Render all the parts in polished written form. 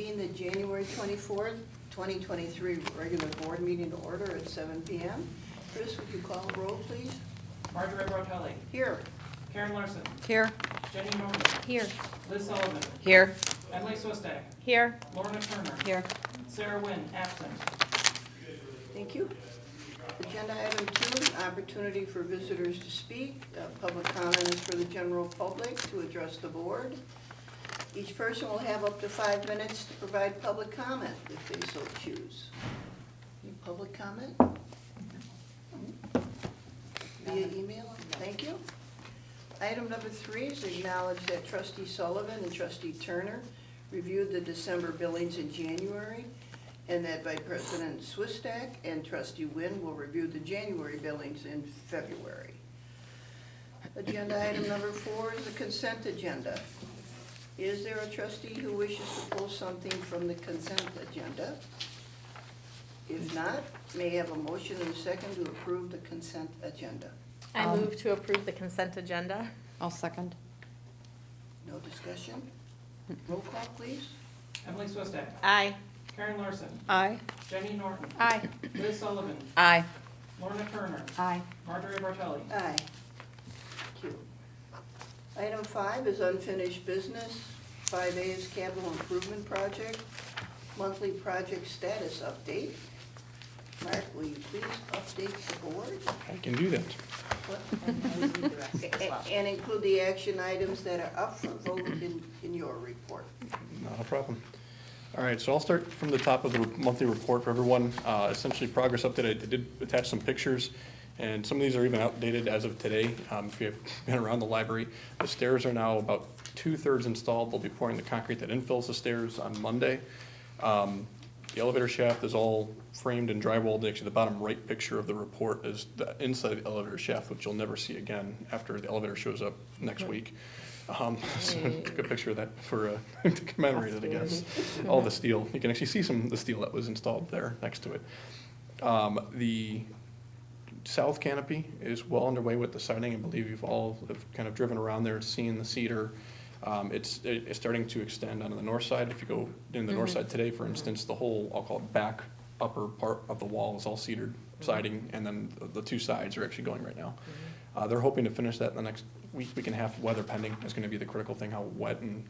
convene the January 24th, 2023 regular board meeting to order at 7 p.m. Chris, would you call the roll, please? Marjorie Bartelli. Here. Karen Larson. Here. Jenny Norman. Here. Liz Sullivan. Here. Emily Swistak. Here. Lorna Turner. Here. Sarah Wynn, absent. Thank you. Agenda item 2, opportunity for visitors to speak. Public comment is for the general public to address the board. Each person will have up to 5 minutes to provide public comment if they so choose. Any public comment? Via email? Thank you. Item number 3 is acknowledge that Trustee Sullivan and Trustee Turner reviewed the December billings in January, and that Vice President Swistak and Trustee Wynn will review the January billings in February. Agenda item number 4 is the consent agenda. Is there a trustee who wishes to pull something from the consent agenda? If not, may I have a motion and a second to approve the consent agenda? I move to approve the consent agenda. I'll second. No discussion? Roll call, please. Emily Swistak. Aye. Karen Larson. Aye. Jenny Norton. Aye. Liz Sullivan. Aye. Lorna Turner. Aye. Marjorie Bartelli. Aye. Thank you. Item 5 is unfinished business. 5A is capital improvement project, monthly project status update. Mark, will you please update the board? I can do that. And include the action items that are up for vote in your report. Not a problem. All right, so I'll start from the top of the monthly report for everyone. Essentially, progress update. I did attach some pictures, and some of these are even outdated as of today. If you've been around the library, the stairs are now about 2/3 installed. They'll be pouring the concrete that infills the stairs on Monday. The elevator shaft is all framed and drywalled. Actually, the bottom right picture of the report is the inside of the elevator shaft, which you'll never see again after the elevator shows up next week. So took a picture of that for to commemorate it, I guess. All the steel. You can actually see some of the steel that was installed there next to it. The south canopy is well underway with the siding. I believe you've all have kind of driven around there, seeing the cedar. It's starting to extend onto the north side. If you go in the north side today, for instance, the whole, I'll call it back upper part of the wall is all cedared siding, and then the 2 sides are actually going right now. They're hoping to finish that in the next week and a half. Weather pending is going to be the critical thing, how wet and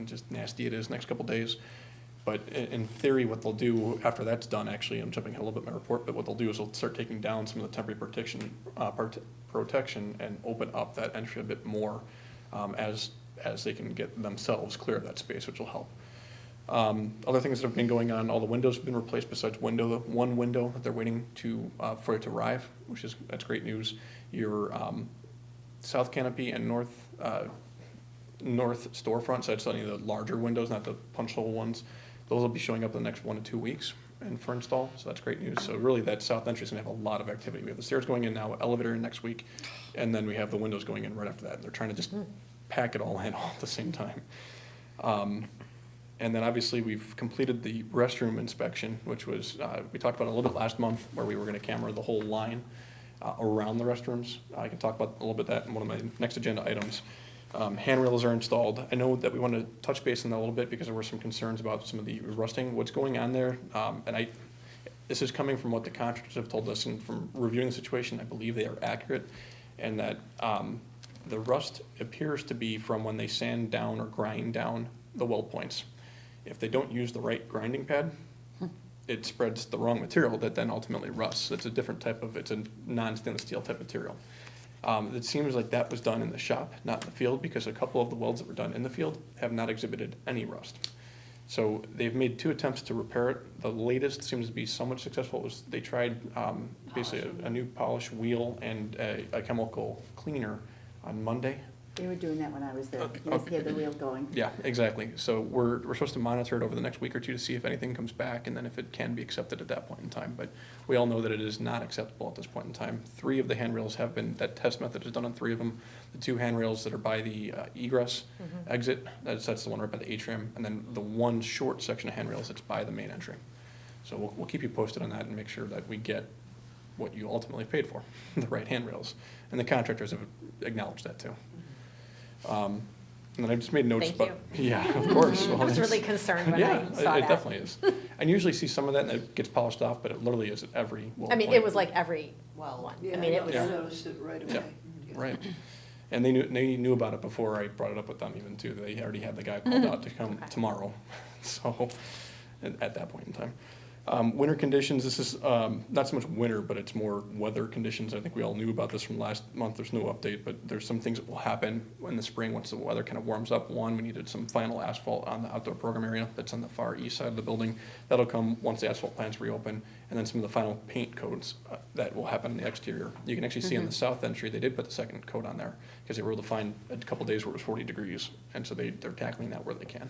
just nasty it is next couple days. But in theory, what they'll do after that's done, actually, I'm jumping ahead a little bit in my report, but what they'll do is they'll start taking down some of the temporary protection and open up that entry a bit more as they can get themselves clear of that space, which will help. Other things that have been going on, all the windows have been replaced besides one window that they're waiting for it to arrive, that's great news. Your south canopy and north storefront, so that's only the larger windows, not the punch hole ones. Those will be showing up in the next 1 to 2 weeks and for install, so that's great news. So really that south entry is going to have a lot of activity. We have the stairs going in now, elevator in next week, and then we have the windows going in right after that. And they're trying to just pack it all in all at the same time. And then obviously we've completed the restroom inspection, which was, we talked about a little bit last month, where we were going to camera the whole line around the restrooms. I can talk about a little bit that in one of my next agenda items. Handrails are installed. I know that we want to touch base on that a little bit because there were some concerns about some of the rusting, what's going on there. This is coming from what the contractors have told us, and from reviewing the situation, I believe they are accurate, and that the rust appears to be from when they sand down or grind down the weld points. If they don't use the right grinding pad, it spreads the wrong material that then ultimately rusts. It's a different type of, it's a non-stainless steel type material. It seems like that was done in the shop, not in the field, because a couple of the welds that were done in the field have not exhibited any rust. So they've made 2 attempts to repair it. The latest seems to be somewhat successful. They tried basically a new polish wheel and a chemical cleaner on Monday. They were doing that when I was there. Yes, they had the wheel going. Yeah, exactly. So we're supposed to monitor it over the next week or 2 to see if anything comes back, and then if it can be accepted at that point in time. But we all know that it is not acceptable at this point in time. 3 of the handrails have been, that test method is done on 3 of them. The 2 handrails that are by the egress exit, that's the one right by the atrium, and then the 1 short section of handrails that's by the main entry. So we'll keep you posted on that and make sure that we get what you ultimately paid for, the right handrails. And the contractors have acknowledged that too. And then I just made notes Thank about. Yeah, of course. Well, I was it's- really concerned when Yeah, I saw it that. definitely is. And usually see some of that and it gets polished off, but it literally is at every well I mean, point. it was like every Well, one. Yeah, I mean, it was, I noticed it right away. Yeah. Yeah. Right. And they knew about it before I brought it up with them even too. They already had the guy called out to come Okay. tomorrow. So, at that point in time. Winter conditions, this is, not so much winter, but it's more weather conditions. I think we all knew about this from last month. There's no update, but there's some things that will happen in the spring once the weather kind of warms up. One, we needed some final asphalt on the outdoor program area that's on the far east side of the building. That'll come once the asphalt plants reopen. And then some of the final paint coats that will happen in the exterior. You can actually see on the south entry, they did put the second coat on there because they were able to find a couple days where it was 40 degrees. And so they're tackling that where they can.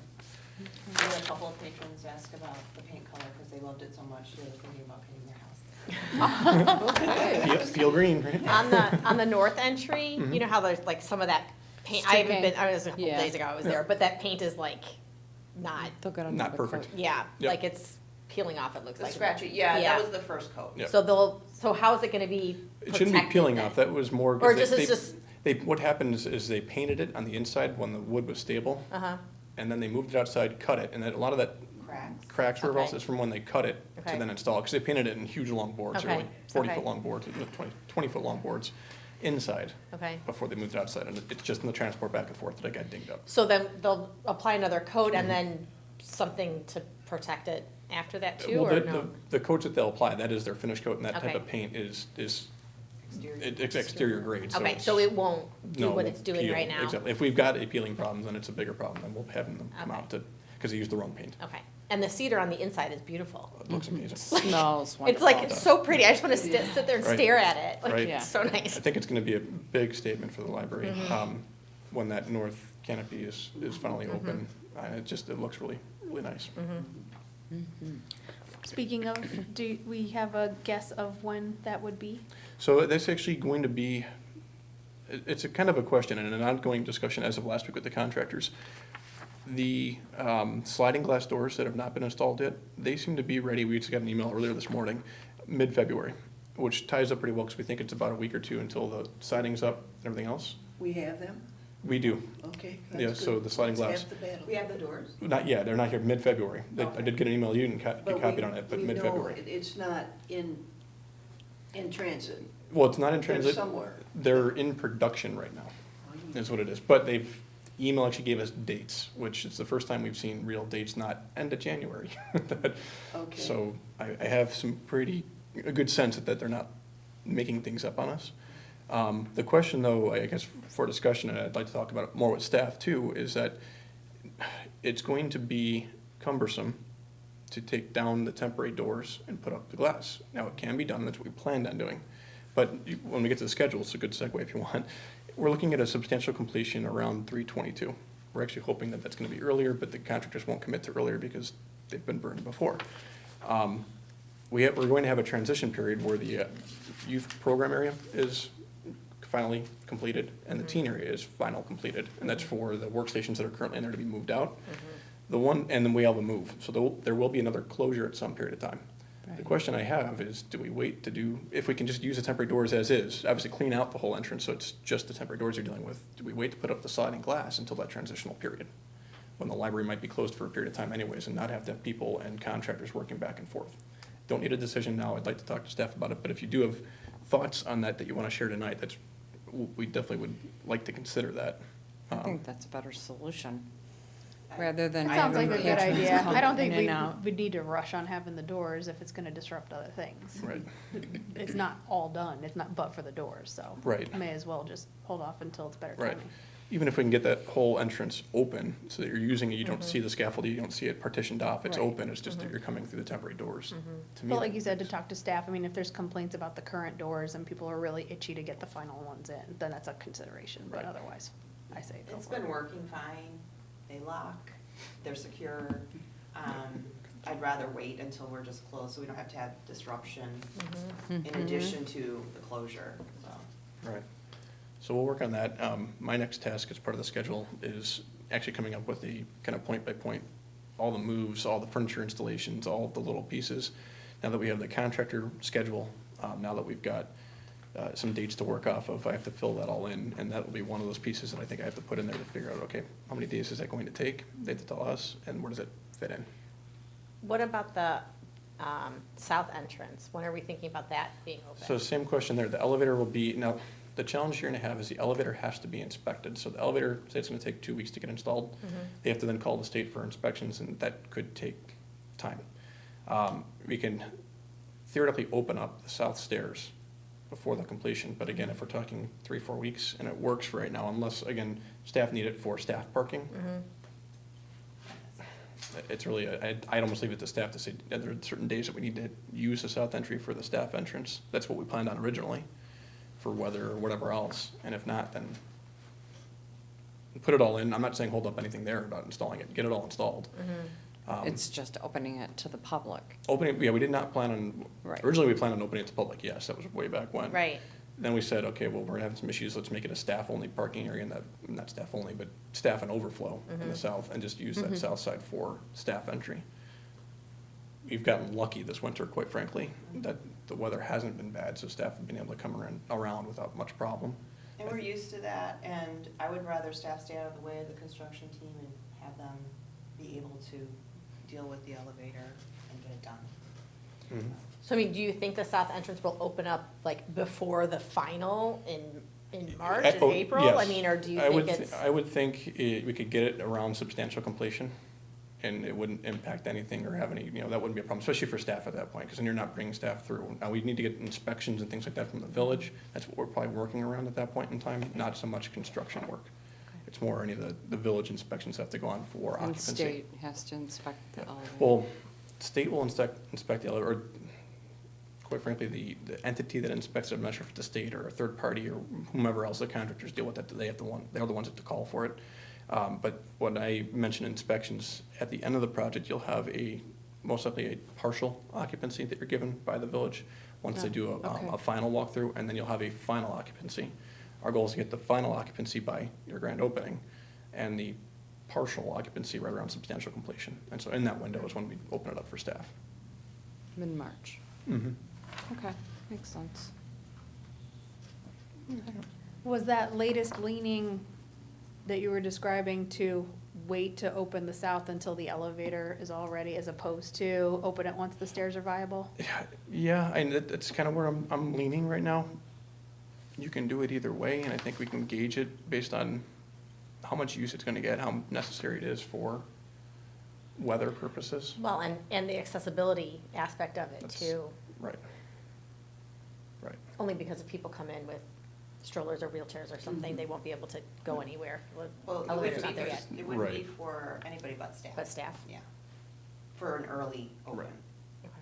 we had a couple of patrons ask about the paint color because they loved it so much, they were thinking about painting their house. Peel green, right? on the north entry, you know how there's like some of that paint, I haven't been, I was a couple Yeah. days ago I was there, but that paint is like not, They'll get Not another perfect. coat. yeah, Yep. like it's peeling off, it looks The like. scratchy, yeah, Yeah. that was the first coat. Yep. So how is it gonna be It shouldn't be protected peeling then? off, that was more. Or just, it's just, What happened is they painted it on the inside when the wood was stable, uh-huh, and then they moved it outside, cut it, and then a lot of that Cracks. cracks were Okay. also is from when they cut it Okay. to then install it, because they painted it in huge long boards, Okay. really, 40-foot Okay. long boards, 20-foot long boards inside okay. before they moved it outside, and it's just in the transport back and forth that it got dinged up. So then they'll apply another coat and then something to protect it after that too, Well, or the- no? The coats that they'll apply, that is their finish coat, and that type Okay. of paint is Exterior. it's exterior grade, so Okay, it's- so it won't do no, what it's doing peel. right now? Exactly. If we've got a peeling problem, then it's a bigger problem, then we'll have them come Okay. out to, because they used the wrong paint. Okay, and the cedar on the inside is beautiful. It looks amazing. Smells It's wonderful. like, it's so pretty, I just wanna sit there and Right. stare at it, like, Right. it's so I nice. think it's gonna be a big statement for the library, Mm-hmm. when that north canopy is finally open. It looks really, really nice. Mm-hmm. Speaking of, do we have a guess of when that would be? So that's actually going to be, it's a kind of a question and an ongoing discussion as of last week with the contractors. The sliding glass doors that have not been installed yet, they seem to be ready. We just got an email earlier this morning, mid-February, which ties up pretty well because we think it's about a week or two until the siding's up and everything else. We have them? We do. Okay, that's Yeah, good. so the sliding That's glass. half the battle. We have the doors. Not yet, they're not here, mid-February. I Okay. did get an email, you didn't be But copied we- on it, but we know mid-February. It's not in transit. Well, it's not in They're transit, somewhere. they're in production right now, is what it is. But email actually gave us dates, which is the first time we've seen real dates, not end of January. Okay. So I have a good sense that they're not making things up on us. The question though, I guess for discussion, and I'd like to talk about it more with staff too, is that it's going to be cumbersome to take down the temporary doors and put up the glass. Now, it can be done, that's what we planned on doing. But when we get to the schedule, it's a good segue if you want. We're looking at a substantial completion around 3/22. We're actually hoping that that's gonna be earlier, but the contractors won't commit to earlier because they've been burned before. We're going to have a transition period where the youth program area is finally completed and the teen area is final completed. And that's for the workstations that are currently in there to be moved out. And then we have a move. So there will be another closure at some period of time. The Right. question I have is, do we wait to do, if we can just use the temporary doors as is, obviously clean out the whole entrance, so it's just the temporary doors you're dealing with. Do we wait to put up the sliding glass until that transitional period? When the library might be closed for a period of time anyways, and not have to have people and contractors working back and forth. Don't need a decision now, I'd like to talk to staff about it, but if you do have thoughts on that you wanna share tonight, we definitely would like to consider that. I think that's a better solution, rather than It sounds like having a good patrons idea. come I don't think in and out. we'd need to rush on having the doors if it's gonna disrupt other things. Right, It's not all done, it's not but for the doors, so. Right. May as well just hold off until it's better right. timing. Even if we can get that whole entrance open, so that you're using it, you don't see the scaffolding, you don't see it partitioned off, it's Right. open, it's just that you're coming through the temporary doors. To me, But like you said, to talk to staff, I mean, if there's complaints about the current doors and people are really itchy to get the final ones in, then that's a consideration, but Right. otherwise, I say go It's for it. been working fine. They lock, they're secure. I'd rather wait until we're just closed so we don't have to have disruption in addition to the closure, so. Right. So we'll work on that. My next task as part of the schedule is actually coming up with the kind of point by point, all the moves, all the furniture installations, all of the little pieces. Now that we have the contractor schedule, now that we've got some dates to work off of. I have to fill that all in, and that will be one of those pieces that I think I have to put in there to figure out, okay, how many days is that going to take? They have to tell us, and where does it fit in? What about the south entrance? When are we thinking about that being open? So same question there. The elevator will be, now, the challenge you're gonna have is the elevator has to be inspected. So the elevator, say it's gonna take 2 weeks to get installed. They have to then call the state for inspections, and that could take time. We can theoretically open up the south stairs before the completion, but again, if we're talking 3-4 weeks, and it works for right now, unless, again, staff need it for staff parking, it's really, I'd almost leave it to staff to say, there are certain days that we need to use the south entry for the staff entrance. That's what we planned on originally, for weather or whatever else, and if not, then put it all in. I'm not saying hold up anything there about installing it, get it all installed. It's just opening it to the public. Opening, yeah, we did not plan on, Right. originally we planned on opening it to public, yes, that was way back when. Right. Then we said, okay, well, we're having some issues, let's make it a staff-only parking area, and that, not staff-only, but staff and overflow in the south, and just use that south side for staff entry. We've gotten lucky this winter, quite frankly, that the weather hasn't been bad, so staff have been able to come around without much problem. And we're used to that, and I would rather staff stay out of the way of the construction team and have them be able to deal with the elevator and get it done. So I mean, do you think the south entrance will open up like before the final in March, in Oh, April? yes. I mean, or do you I think would it's? I would think we could get it around substantial completion, and it wouldn't impact anything or have any, that wouldn't be a problem, especially for staff at that point, because then you're not bringing staff through. Now, we need to get inspections and things like that from the village. That's what we're probably working around at that point in time, not so much construction work. It's more any of the village inspections have to go on for And occupancy. state has to inspect the elevator. Well, state will inspect the elevator, or quite frankly, the entity that inspects it, I'm not sure if it's the state or a third party or whomever else the contractors deal with that, they're the ones that have to call for it. But when I mention inspections, at the end of the project, you'll have most likely a partial occupancy that you're given by the village, once they do okay. a final walkthrough, and then you'll have a final occupancy. Our goal is to get the final occupancy by your grand opening, and the partial occupancy right around substantial completion. And so in that window is when we open it up for staff. Mid-March. Mm-hmm. Okay, makes sense. Was that latest leaning that you were describing to wait to open the south until the elevator is all ready, as opposed to open it once the stairs are viable? Yeah, and that's kind of where I'm leaning right now. You can do it either way, and I think we can gauge it based on how much use it's gonna get, how necessary it is for weather purposes. Well, and the accessibility aspect of it That's- too, Right. Right. only because if people come in with strollers or wheelchairs or something, they won't be able to go anywhere. Well, it Elevator's wouldn't not be, there yet, it wouldn't be Right. for anybody but staff. but staff. Yeah, for an early open. Right. Okay.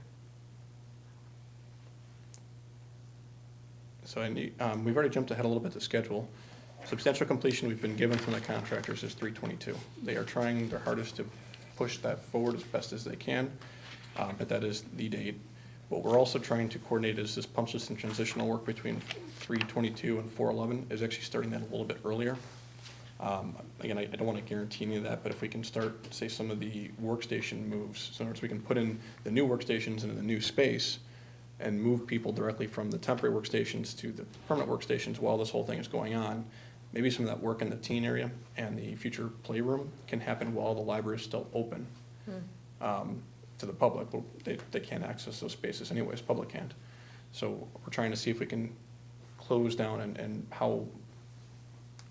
So we've already jumped ahead a little bit to schedule. Substantial completion we've been given from the contractors is 3/22. They are trying their hardest to push that forward as best as they can, but that is the date. What we're also trying to coordinate is this punch list and transitional work between 3/22 and 4/11 is actually starting that a little bit earlier. Again, I don't want to guarantee any of that, but if we can start, say, some of the workstation moves, so in other words, we can put in the new workstations into the new space and move people directly from the temporary workstations to the permanent workstations while this whole thing is going on. Maybe some of that work in the teen area and the future playroom can happen while the library is still open to the public. Well, they can't access those spaces anyways, public can't. So we're trying to see if we can close down and how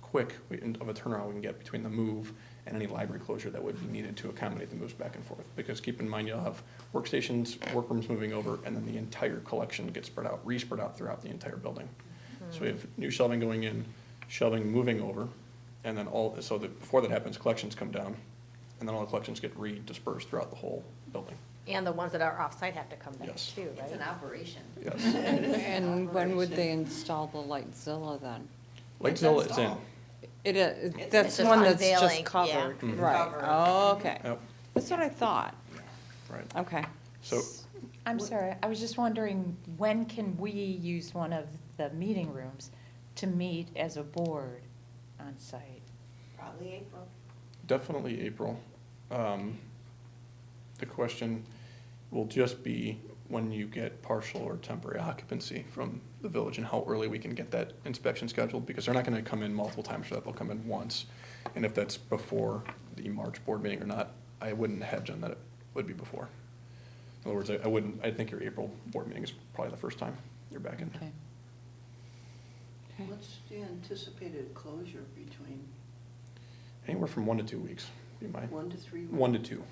quick of a turnaround we can get between the move and any library closure that would be needed to accommodate the moves back and forth. Because keep in mind, you'll have workstations, workrooms moving over, and then the entire collection gets spread out, re-spread out throughout the entire building. So we have new shelving going in, shelving moving over, and then before that happens, collections come down, and then all the collections get re-dispersed throughout the whole building. And the ones that are off-site have to come back Yes. too, It's an right? operation. Yes. And when would they install the Lightzilla then? Lightzilla is in. installed. It is, It's that's just one that's unveiling, just yeah. covered, Mhm. right, Covered. oh, okay. Yep, That's what I thought, right. okay. So, I'm sorry, I was just wondering, when can we use one of the meeting rooms to meet as a board on site? Probably April. definitely April. The question will just be, when you get partial or temporary occupancy from the village and how early we can get that inspection scheduled, because they're not gonna come in multiple times for that, they'll come in once. And if that's before the March board meeting or not, I wouldn't hedge on that it would be before. In other words, I wouldn't, I think your April board meeting is probably the first time you're back in there. Okay. Okay. What's the anticipated closure between Anywhere from 1 to 2 weeks, be my, 1 to 3 weeks? 1 to 2,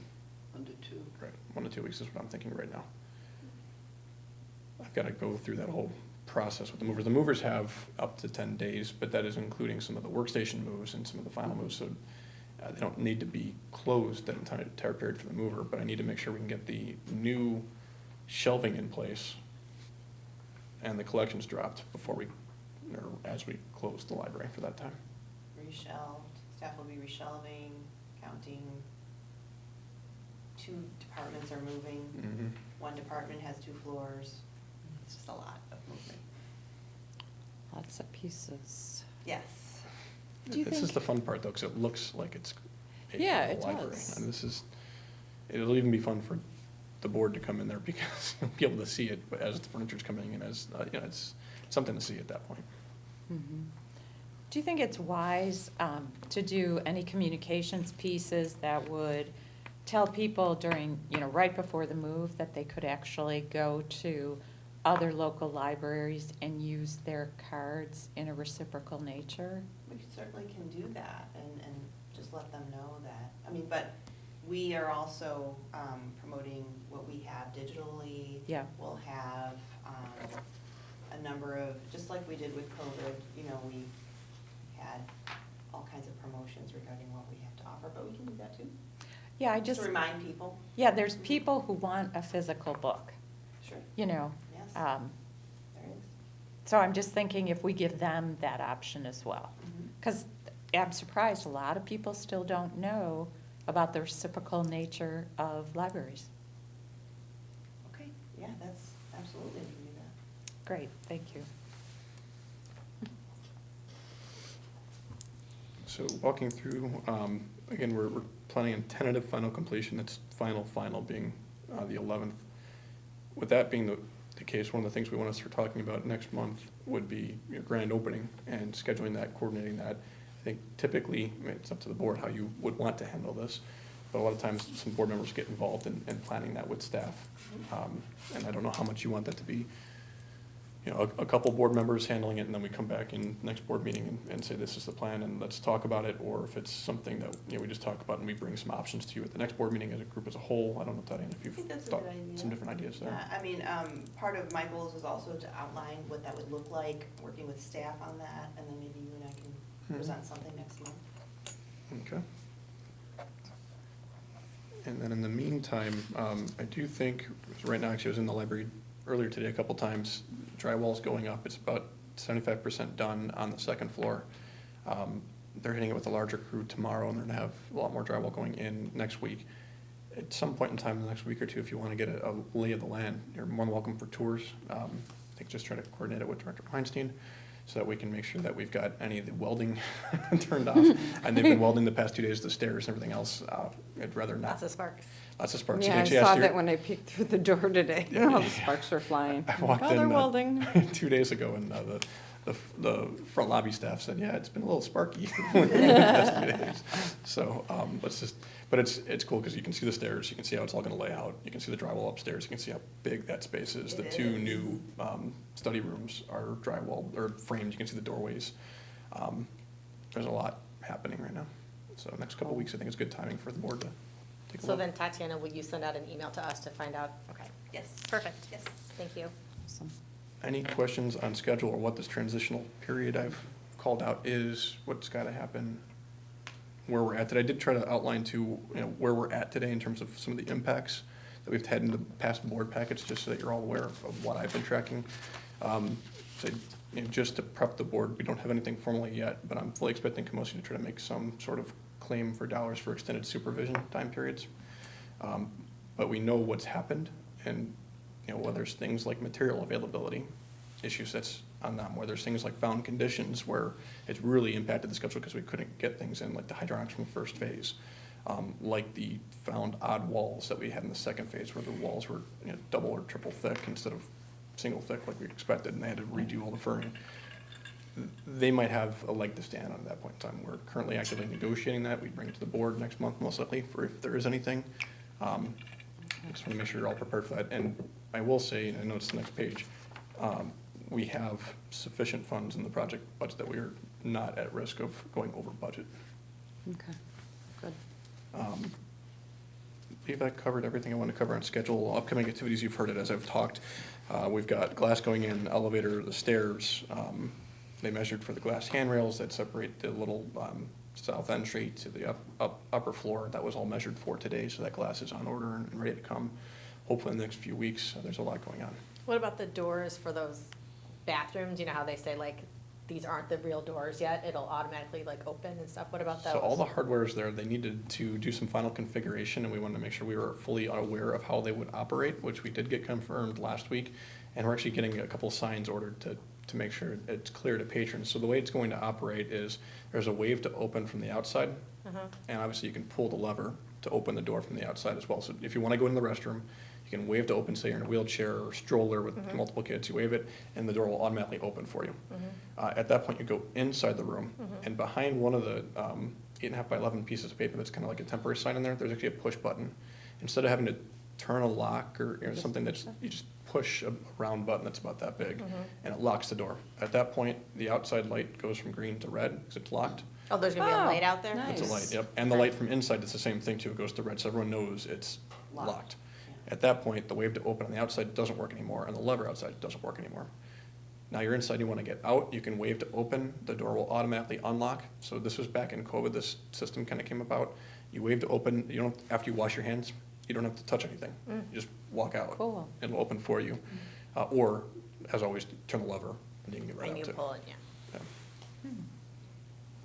1 to 2. right, 1 to 2 weeks is what I'm thinking right now. I've gotta go through that whole process with the movers. The movers have up to 10 days, but that is including some of the workstation moves and some of the final moves, so they don't need to be closed that entire period for the mover, but I need to make sure we can get the new shelving in place and the collections dropped before we, or as we close the library for that time. Reshelved, staff will be reshelving, counting. 2 departments are moving. Mhm. 1 department has 2 floors. It's just a lot of movement. Lots of pieces. Yes. Do you This is think- the fun part, though, because it looks like it's a Yeah, whole it library. does. And this is, it'll even be fun for the board to come in there because you'll be able to see it, but as the furniture's coming in, as, you know, it's something to see at that point. Mhm. Do you think it's wise to do any communications pieces that would tell people during, you know, right before the move, that they could actually go to other local libraries and use their cards in a reciprocal nature? We certainly can do that and just let them know that. I mean, but we are also promoting what we have digitally. Yeah. We'll have a number of, just like we did with COVID, you know, we had all kinds of promotions regarding what we have to offer, but we can do that too. Yeah, I Just just, to remind people. yeah, there's people who want a physical book, Sure, you know. yes, um, there is. So I'm just thinking if we give them that option as well. Mhm. Because I'm surprised, a lot of people still don't know about the reciprocal nature of libraries. Okay, yeah, that's absolutely, we can do that. Great, thank you. So walking through, again, we're planning on tentative final completion, that's final being the 11th. With that being the case, one of the things we want to start talking about next month would be your grand opening and scheduling that, coordinating that. I think typically, I mean, it's up to the board how you would want to handle this, but a lot of times some board members get involved in planning that with staff. And I don't know how much you want that to be, you know, a couple board members handling it, and then we come back in next board meeting and say, this is the plan, and let's talk about it, or if it's something that, you know, we just talk about and we bring some options to you at the next board meeting as a group as a whole. I don't know, Diane, if I you've think that's a thought good idea. some different ideas there. Yeah, I mean, part of my goals is also to outline what that would look like, working with staff on that, and then maybe you and I can Mhm. present something next month. Okay. And then in the meantime, I do think, right now, actually, I was in the library earlier today a couple times, drywall's going up, it's about 75% done on the second floor. They're hitting it with a larger crew tomorrow, and they're gonna have a lot more drywall going in next week. At some point in time in the next week or two, if you wanna get a lay of the land, you're more than welcome for tours. I think just try to coordinate it with Director Weinstein, so that we can make sure that we've got any of the welding turned off. And they've been welding the past 2 days, the stairs and everything else. I'd rather not. Lots of sparks. Lots of sparks. You Yeah, can I actually saw ask your- that when I peeked through the door today. Yeah. All the sparks were flying. I walked Oh, in they're welding. 2 days ago, and the front lobby staff said, yeah, it's been a little sparky the past 2 days. So but it's cool because you can see the stairs, you can see how it's all gonna lay out, you can see the drywall upstairs, you can see how big that space is. The It 2 is. new study rooms are drywall, or framed, you can see the doorways. There's a lot happening right now. So next couple weeks, I think it's good timing for the board to take a So look. then Tatiana, will you send out an email to us to find out? Okay, Yes. perfect. Yes. Thank you. Awesome. Any questions on schedule or what this transitional period I've called out is, what's gotta happen, where we're at today? I did try to outline too, you know, where we're at today in terms of some of the impacts that we've had in the past board packets, just so that you're all aware of what I've been tracking. So, you know, just to prep the board, we don't have anything formally yet, but I'm fully expecting Camosi to try to make some sort of claim for dollars for extended supervision time periods. But we know what's happened, and, you know, whether there's things like material availability issues that's on them, where there's things like found conditions where it's really impacted the schedule because we couldn't get things in, like the hydronics from first phase. like the found odd walls that we had in the second phase, where the walls were, you know, double or triple thick instead of single thick like we expected, and they had to redo all the furring. They might have a leg to stand on at that point in time. We're currently actively negotiating that. We bring it to the board next month, most likely, for if there is anything. Just want to make sure you're all prepared for that. And I will say, and I know it's the next page, we have sufficient funds in the project budget that we are not at risk of going over budget. Okay, good. I believe that covered everything I want to cover on schedule. Upcoming activities, you've heard it as I've talked. We've got glass going in, elevator, the stairs. They measured for the glass handrails that separate the little south entry to the upper floor. That was all measured for today, so that glass is on order and ready to come, hopefully in the next few weeks. There's a lot going on. What about the doors for those bathrooms? You know how they say like, these aren't the real doors yet, it'll automatically like open and stuff? What about those? So all the hardware is there. They needed to do some final configuration, and we wanted to make sure we were fully aware of how they would operate, which we did get confirmed last week. And we're actually getting a couple of signs ordered to make sure it's clear to patrons. So the way it's going to operate is there's a wave to open from the outside, and obviously you can pull the lever to open the door from the outside as well. So if you want to go in the restroom, you can wave to open, say you're in a wheelchair or stroller with multiple kids, you wave it, and the door will automatically open for you. At that point, you go inside the room, and behind one of the 8.5 by 11 pieces of paper that's kind of like a temporary sign in there, there's actually a push button. Instead of having to turn a lock or something that's, you just push a round button that's about that big, and it locks the door. At that point, the outside light goes from green to red because it's locked. Oh, there's gonna be a light out there? nice. It's a light, yep. And the light from inside, it's the same thing too. It goes to red, so everyone knows it's locked. At that point, the wave to open on the outside doesn't work anymore, and the lever outside doesn't work anymore. Now you're inside, you want to get out, you can wave to open, the door will automatically unlock. So this was back in COVID, this system kind of came about. You wave to open, you don't, after you wash your hands, you don't have to touch anything. You just walk out. Cool. It'll open for you. Or, as always, turn the lever, and you can get right And out you too. pull it, yeah. Yeah.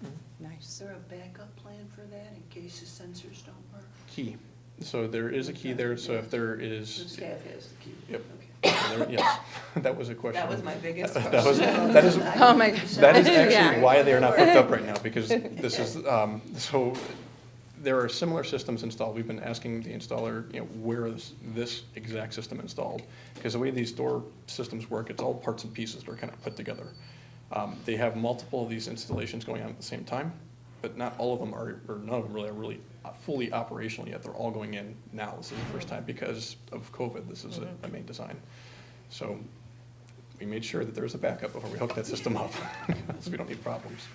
Is Nice. there a backup plan for that in case the sensors don't work? Key. So there is a key there, so if there The is. staff has the key. Yep. Okay. Yes, that was a question. That was my biggest That question. was, that is, Oh, my gosh. that is actually Yeah. why they are not hooked up right now, because this is, so there are similar systems installed. We've been asking the installer, you know, where is this exact system installed? Because the way these door systems work, it's all parts and pieces that are kind of put together. They have multiple of these installations going on at the same time, but not all of them are, or none of them really are really fully operational yet. They're all going in now. This is the first time because of COVID. This is a main design. So we made sure that there was a backup before we hooked that system up, so we don't need problems.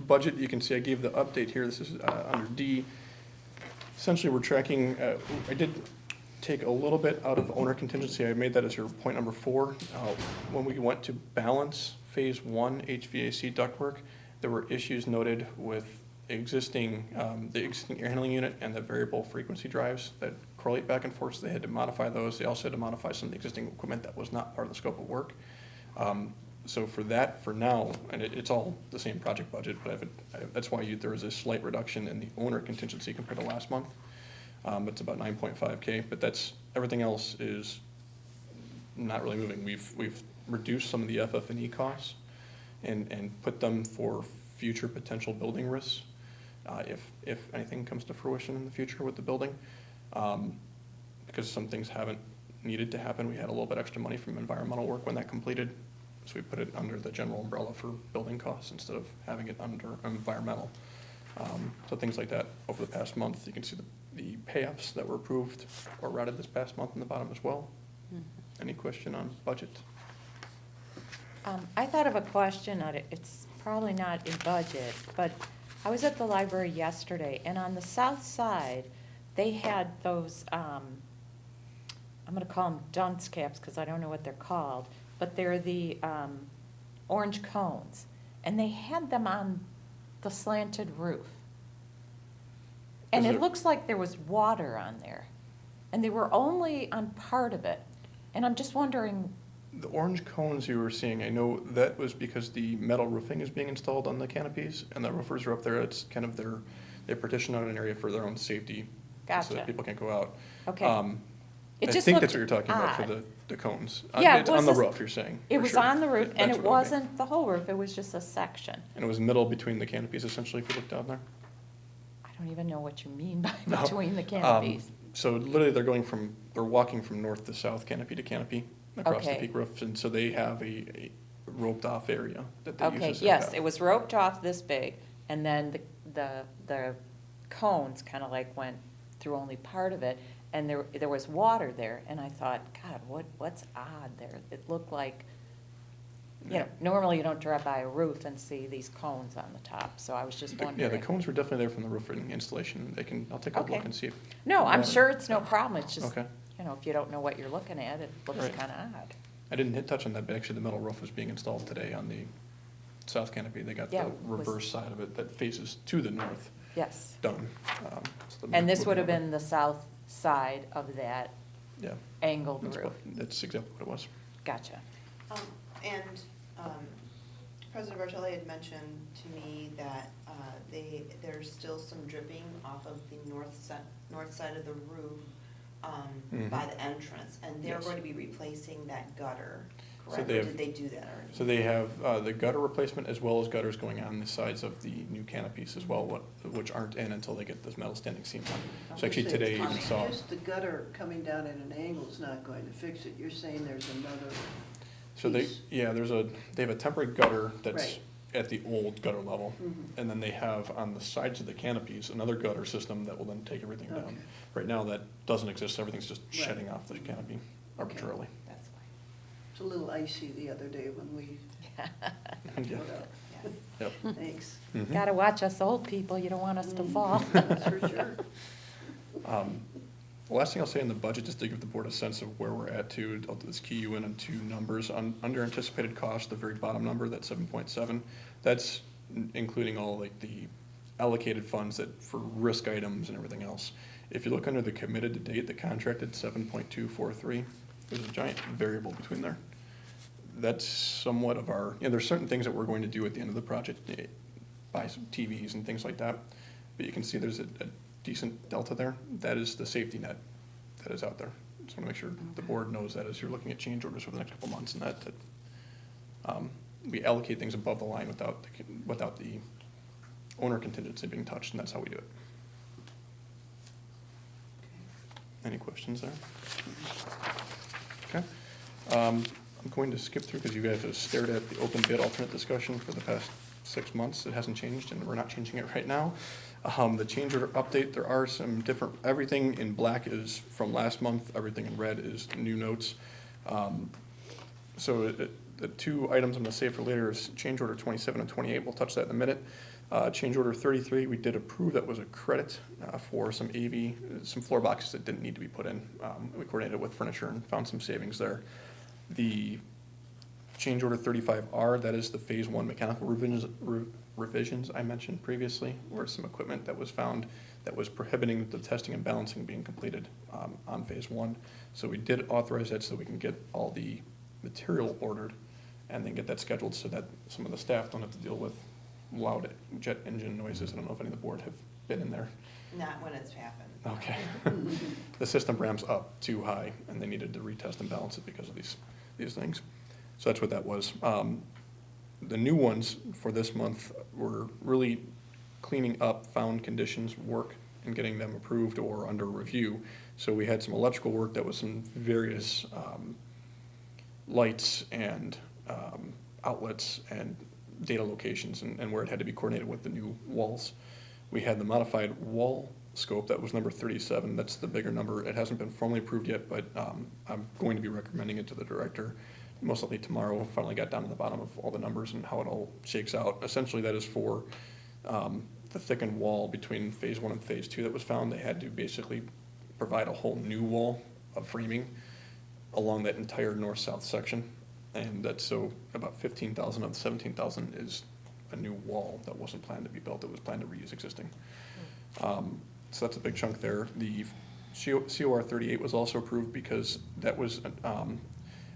Budget, you can see I gave the update here. This is under D. Essentially, we're tracking, I did take a little bit out of owner contingency. I made that as your point number 4. When we went to balance phase 1 HVAC ductwork, there were issues noted with the existing air handling unit and the variable frequency drives that correlate back and forth, so they had to modify those. They also had to modify some of the existing equipment that was not part of the scope of work. So for that, for now, and it's all the same project budget, but that's why there was a slight reduction in the owner contingency compared to last month. It's about 9.5K, but that's, everything else is not really moving. We've reduced some of the FF&E costs and put them for future potential building risks, if anything comes to fruition in the future with the building. Because some things haven't needed to happen. We had a little bit extra money from environmental work when that completed, so we put it under the general umbrella for building costs instead of having it under environmental. So things like that over the past month. You can see the payoffs that were approved or routed this past month in the bottom as well. Any question on budget? I thought of a question on it. It's probably not in budget, but I was at the library yesterday, and on the south side, they had those, I'm gonna call them dunce caps, because I don't know what they're called, but they're the orange cones, and they had them on the slanted roof. And Is it there- looks like there was water on there, and they were only on part of it. And I'm just wondering, The orange cones you were seeing, I know that was because the metal roofing is being installed on the canopies, and the roofers are up there. It's kind of they partition out an area for their own safety, so Gotcha. that people can't go out. okay. It I just think that's looked what you're talking about for odd. the cones. Yeah, it It's on the was a- roof, you're saying. It for was sure. on the roof, and That's it what would be. wasn't the whole roof, it was just a section. And it was middle between the canopies essentially, if you look down there. don't even know what you mean by No. between the canopies. So literally, they're walking from north to south, canopy to canopy, across the Okay. peak roof, and so they have a roped off area that they use Okay, as a yes, path. it was roped off this big, and then the cones kind of like went through only part of it, and there was water there, and I thought, God, what's odd there? It looked like, you know, normally you don't drive by a roof and see these cones on the top, so I was just Yeah, wondering. the cones were definitely there from the roofing installation. I'll take a Okay. look and see if. No, I'm water- sure it's no problem, it's just, Okay. you know, if you don't know what you're looking at, it looks Right. kind of odd. I didn't touch on that, but actually the metal roof was being installed today on the south canopy. They got Yeah, the it was- reverse side of it that faces to the north Yes. done. So they're And this would have moving been the south side of that over. Yeah. angled That's roof. that's exactly what it was. Gotcha. And President Bartelli had mentioned to me that there's still some dripping off of the north side of the roof by the entrance, and they're Yes. going to be replacing that gutter, So correct? they Or have- did they do that already? So they have the gutter replacement as well as gutters going on the sides of the new canopies as well, which aren't in until they get this metal standing seam on. So actually It's today you coming. saw, Just the gutter coming down at an angle is not going to fix it. You're saying there's another so they, piece. yeah, they have a temporary gutter that's Right. at the old gutter level. Mhm. And then they have on the sides of the canopies, another gutter system that will then take everything Okay. down. Right now, that doesn't exist, everything's just Right. shedding off the canopy arbitrarily. That's fine, It's a little icy the other day when we Yeah. put up. yes. Yep. Thanks. Mhm. Gotta watch us old people, you don't want us to Mm. fall. That's for sure. The last thing I'll say in the budget, just to give the board a sense of where we're at too, I'll just key you in on two numbers. Under anticipated cost, the very bottom number, that 7.7, that's including all like the allocated funds that for risk items and everything else. If you look under the committed to date, the contracted 7.243, there's a giant variable between there. That's somewhat of our, there's certain things that we're going to do at the end of the project, buy some TVs and things like that. But you can see there's a decent delta there. That is the safety net that is out there. Just want to make sure the board knows that as you're looking at change orders for the next couple of months and that we allocate things above the line without the owner contingency being touched, and that's how we do it. Any questions there? Okay. I'm going to skip through because you guys have stared at the open bid alternate discussion for the past 6 months. It hasn't changed, and we're not changing it right now. The change order update, there are some different, everything in black is from last month, everything in red is new notes. So the two items I'm gonna save for later is change order 27 and 28, we'll touch that in a minute. Change order 33, we did approve, that was a credit for some AV, some floor boxes that didn't need to be put in. We coordinated with furniture and found some savings there. The change order 35R, that is the phase one mechanical revisions I mentioned previously, where some equipment that was found that was prohibiting the testing and balancing being completed on phase one. So we did authorize that so we can get all the material ordered and then get that scheduled so that some of the staff don't have to deal with loud jet engine noises. I don't know if any of the board have been in there. Not when it's happened. Okay. The system ramps up too high and they needed to retest and balance it because of these things. So that's what that was. The new ones for this month were really cleaning up found conditions work and getting them approved or under review. So we had some electrical work that was some various lights and outlets and data locations and where it had to be coordinated with the new walls. We had the modified wall scope, that was number 37, that's the bigger number. It hasn't been formally approved yet, but I'm going to be recommending it to the director most likely tomorrow. Finally got down to the bottom of all the numbers and how it all shakes out. Essentially that is for the thickened wall between phase one and phase two that was found. They had to basically provide a whole new wall of framing along that entire north-south section. And that's so about 15,000 of the 17,000 is a new wall that wasn't planned to be built, it was planned to reuse existing. So that's a big chunk there. The COR 38 was also approved because that was,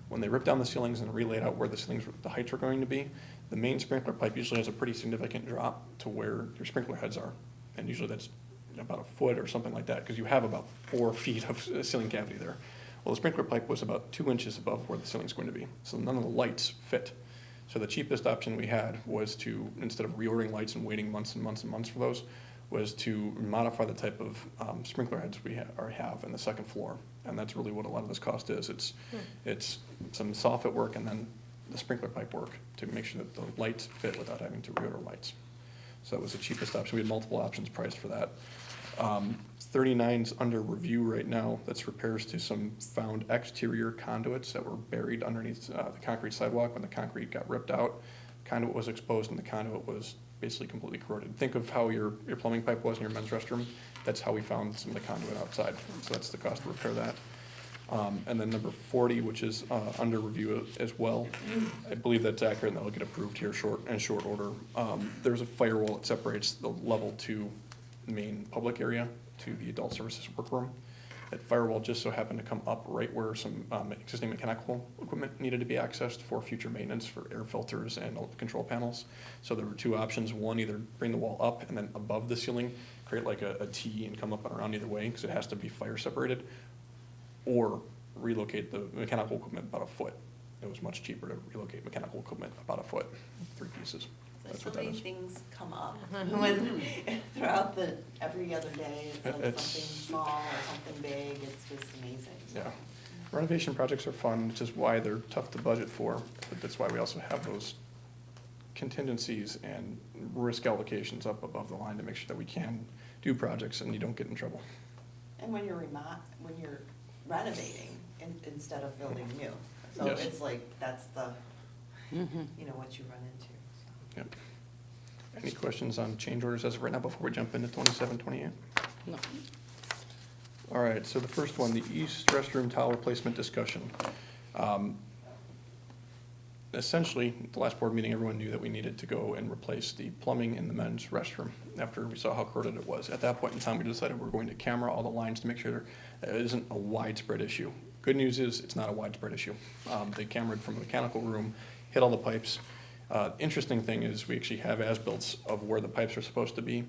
when they ripped down the ceilings and relaid out where the heights were going to be, the main sprinkler pipe usually has a pretty significant drop to where your sprinkler heads are. And usually that's about a foot or something like that, because you have about 4 feet of ceiling cavity there. Well, the sprinkler pipe was about 2 inches above where the ceiling's going to be, so none of the lights fit. So the cheapest option we had was to, instead of reordering lights and waiting months and months and months for those, was to modify the type of sprinkler heads we have in the second floor. And that's really what a lot of this cost is. It's some soffit work and then the sprinkler pipe work to make sure that the lights fit without having to reorder lights. So that was the cheapest option. We had multiple options priced for that. 39's under review right now. That's repairs to some found exterior conduits that were buried underneath the concrete sidewalk when the concrete got ripped out. Conduit was exposed and the conduit was basically completely corroded. Think of how your plumbing pipe was in your men's restroom. That's how we found some of the conduit outside. So that's the cost to repair that. And then number 40, which is under review as well. I believe that's accurate and that'll get approved here in short order. There's a firewall that separates the level 2 main public area to the adult services workroom. That firewall just so happened to come up right where some existing mechanical equipment needed to be accessed for future maintenance for air filters and control panels. So there were two options. One, either bring the wall up and then above the ceiling, create like a T and come up and around either way because it has to be fire separated, or relocate the mechanical equipment about a foot. It was much cheaper to relocate mechanical equipment about a foot, 3 pieces. That's So what that many is. things come up when, throughout every other day, it's like It's- something small or something big, it's just amazing. So. Yeah. Renovation projects are fun, which is why they're tough to budget for, but that's why we also have those contingencies and risk allocations up above the line to make sure that we can do projects and you don't get in trouble. And when you're renovating instead of building new. So Yes. it's like, that's the, what you run into. So. Yep. Any questions on change orders as of right now before we jump into 27, 28? No. All right, so the first one, the east restroom tile replacement discussion. Essentially, the last board meeting, everyone knew that we needed to go and replace the plumbing in the men's restroom after we saw how corroded it was. At that point in time, we decided we're going to camera all the lines to make sure that it isn't a widespread issue. Good news is it's not a widespread issue. They cameraed from a mechanical room, hit all the pipes. Interesting thing is we actually have as-builts of where the pipes are supposed to be.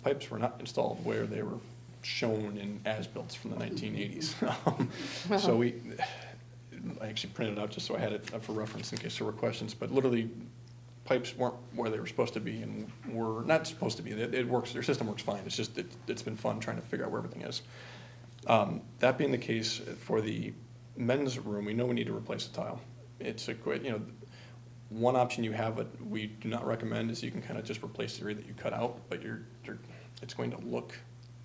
Pipes were not installed where they were shown in as-builts from the 1980s. So I actually printed it out just so I had it for reference in case there were questions, but literally pipes weren't where they were supposed to be and were not supposed to be. It works, their system works fine. It's just, it's been fun trying to figure out where everything is. That being the case, for the men's room, we know we need to replace the tile. It's a quick, one option you have, but we do not recommend, is you can kind of just replace the area that you cut out, but it's going to look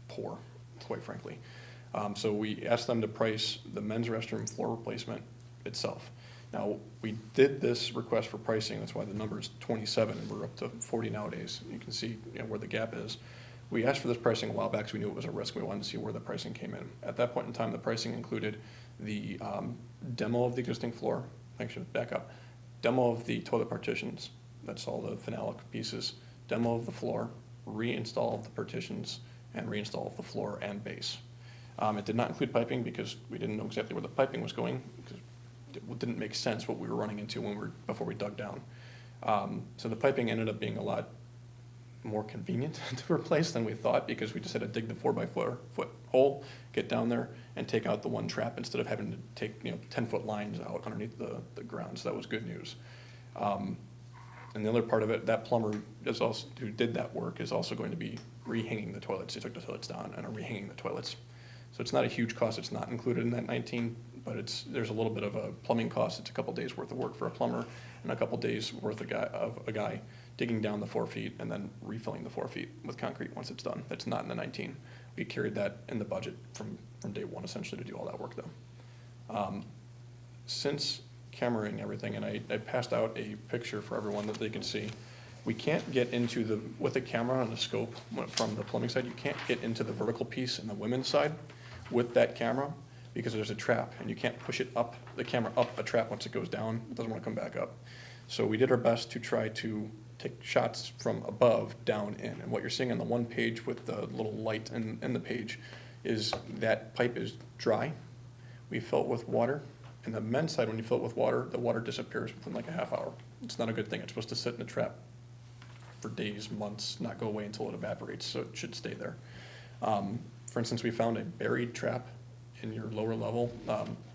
poor, quite frankly. So we asked them to price the men's restroom floor replacement itself. Now, we did this request for pricing, that's why the number is 27, and we're up to 40 nowadays. You can see where the gap is. We asked for this pricing a while back, so we knew it was a risk. We wanted to see where the pricing came in. At that point in time, the pricing included the demo of the existing floor, actually back up, demo of the toilet partitions, that's all the phenolic pieces, demo of the floor, reinstall of the partitions, and reinstall of the floor and base. It did not include piping because we didn't know exactly where the piping was going, because it didn't make sense what we were running into before we dug down. So the piping ended up being a lot more convenient to replace than we thought, because we just had to dig the 4x4 foot hole, get down there, and take out the one trap instead of having to take 10-foot lines out underneath the ground. So that was good news. And the other part of it, that plumber who did that work is also going to be rehanging the toilets. He took the toilets down and are rehanging the toilets. So it's not a huge cost. It's not included in that 19, but there's a little bit of a plumbing cost. It's a couple days worth of work for a plumber and a couple days worth of a guy digging down the 4 feet and then refilling the 4 feet with concrete once it's done. That's not in the 19. We carried that in the budget from day one, essentially, to do all that work, though. Since cameraing everything, and I passed out a picture for everyone that they can see, we can't get into with the camera on the scope from the plumbing side, you can't get into the vertical piece in the women's side with that camera because there's a trap and you can't push the camera up a trap once it goes down. It doesn't want to come back up. So we did our best to try to take shots from above down in. And what you're seeing on the one page with the little light in the page is that pipe is dry. We fill it with water. And the men's side, when you fill it with water, the water disappears within like a half hour. It's not a good thing. It's supposed to sit in a trap for days, months, not go away until it evaporates, so it should stay there. For instance, we found a buried trap in your lower level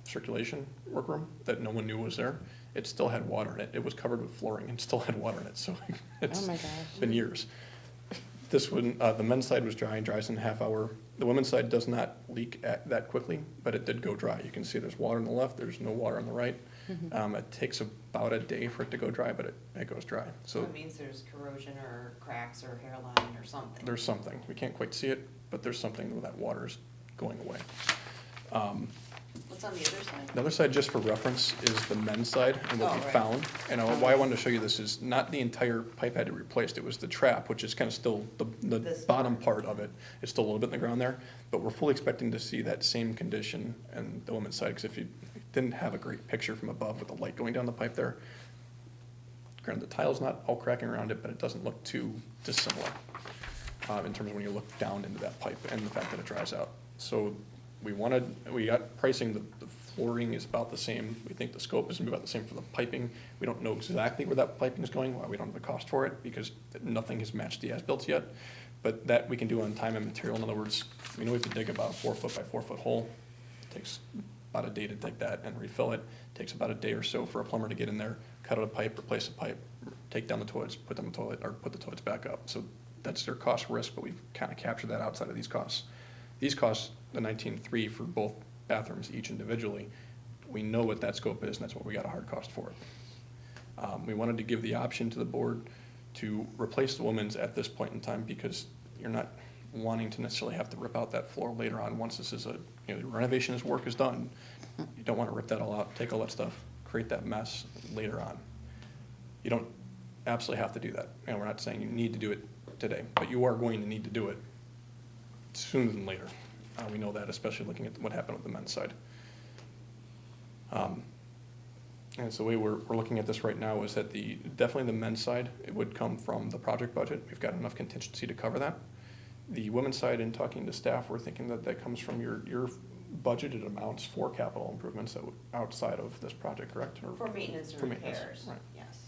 circulation workroom that no one knew was there. It still had water in it. It was covered with flooring and still had water in it, so it's Oh my gosh. been years. This one, the men's side was dry and dries in a half hour. The women's side does not leak that quickly, but it did go dry. You can see there's water on the left, there's no water on the right. It takes about a day for it to go dry, but it goes dry. So So it means there's corrosion or cracks or hairline or something. there's something. We can't quite see it, but there's something where that water is going away. What's on the other side? The other side, just for reference, is the men's side and what Oh, we right. found. And why I wanted to show you this is not the entire pipe had to be replaced. It was the trap, which is kind of still the This bottom part of it. It's still a little bit in the ground there, but we're fully expecting to see that same condition in the women's side. Because if you didn't have a great picture from above with the light going down the pipe there, granted, the tile's not all cracking around it, but it doesn't look too dissimilar in terms of when you look down into that pipe and the fact that it dries out. So we got pricing, the flooring is about the same. We think the scope is gonna be about the same for the piping. We don't know exactly where that piping is going, why we don't have the cost for it, because nothing has matched the as-built yet. But that we can do on time and material. In other words, we know we have to dig about a 4-foot by 4-foot hole. It takes about a day to dig that and refill it. Takes about a day or so for a plumber to get in there, cut out a pipe, replace a pipe, take down the toilets, put them in the toilet, or put the toilets back up. So that's their cost risk, but we've kind of captured that outside of these costs. These costs, the 19.3 for both bathrooms each individually, we know what that scope is, and that's what we got a hard cost for. We wanted to give the option to the board to replace the women's at this point in time, because you're not wanting to necessarily have to rip out that floor later on once this is renovation work is done. You don't want to rip that all out, take all that stuff, create that mess later on. You don't absolutely have to do that, and we're not saying you need to do it today, but you are going to need to do it sooner than later. We know that, especially looking at what happened with the men's side. And so the way we're looking at this right now is that definitely the men's side, it would come from the project budget. We've got enough contingency to cover that. The women's side, in talking to staff, we're thinking that comes from your budgeted amounts for capital improvements that outside of this project, correct? Or For maintenance and for maintenance, repairs, right. yes.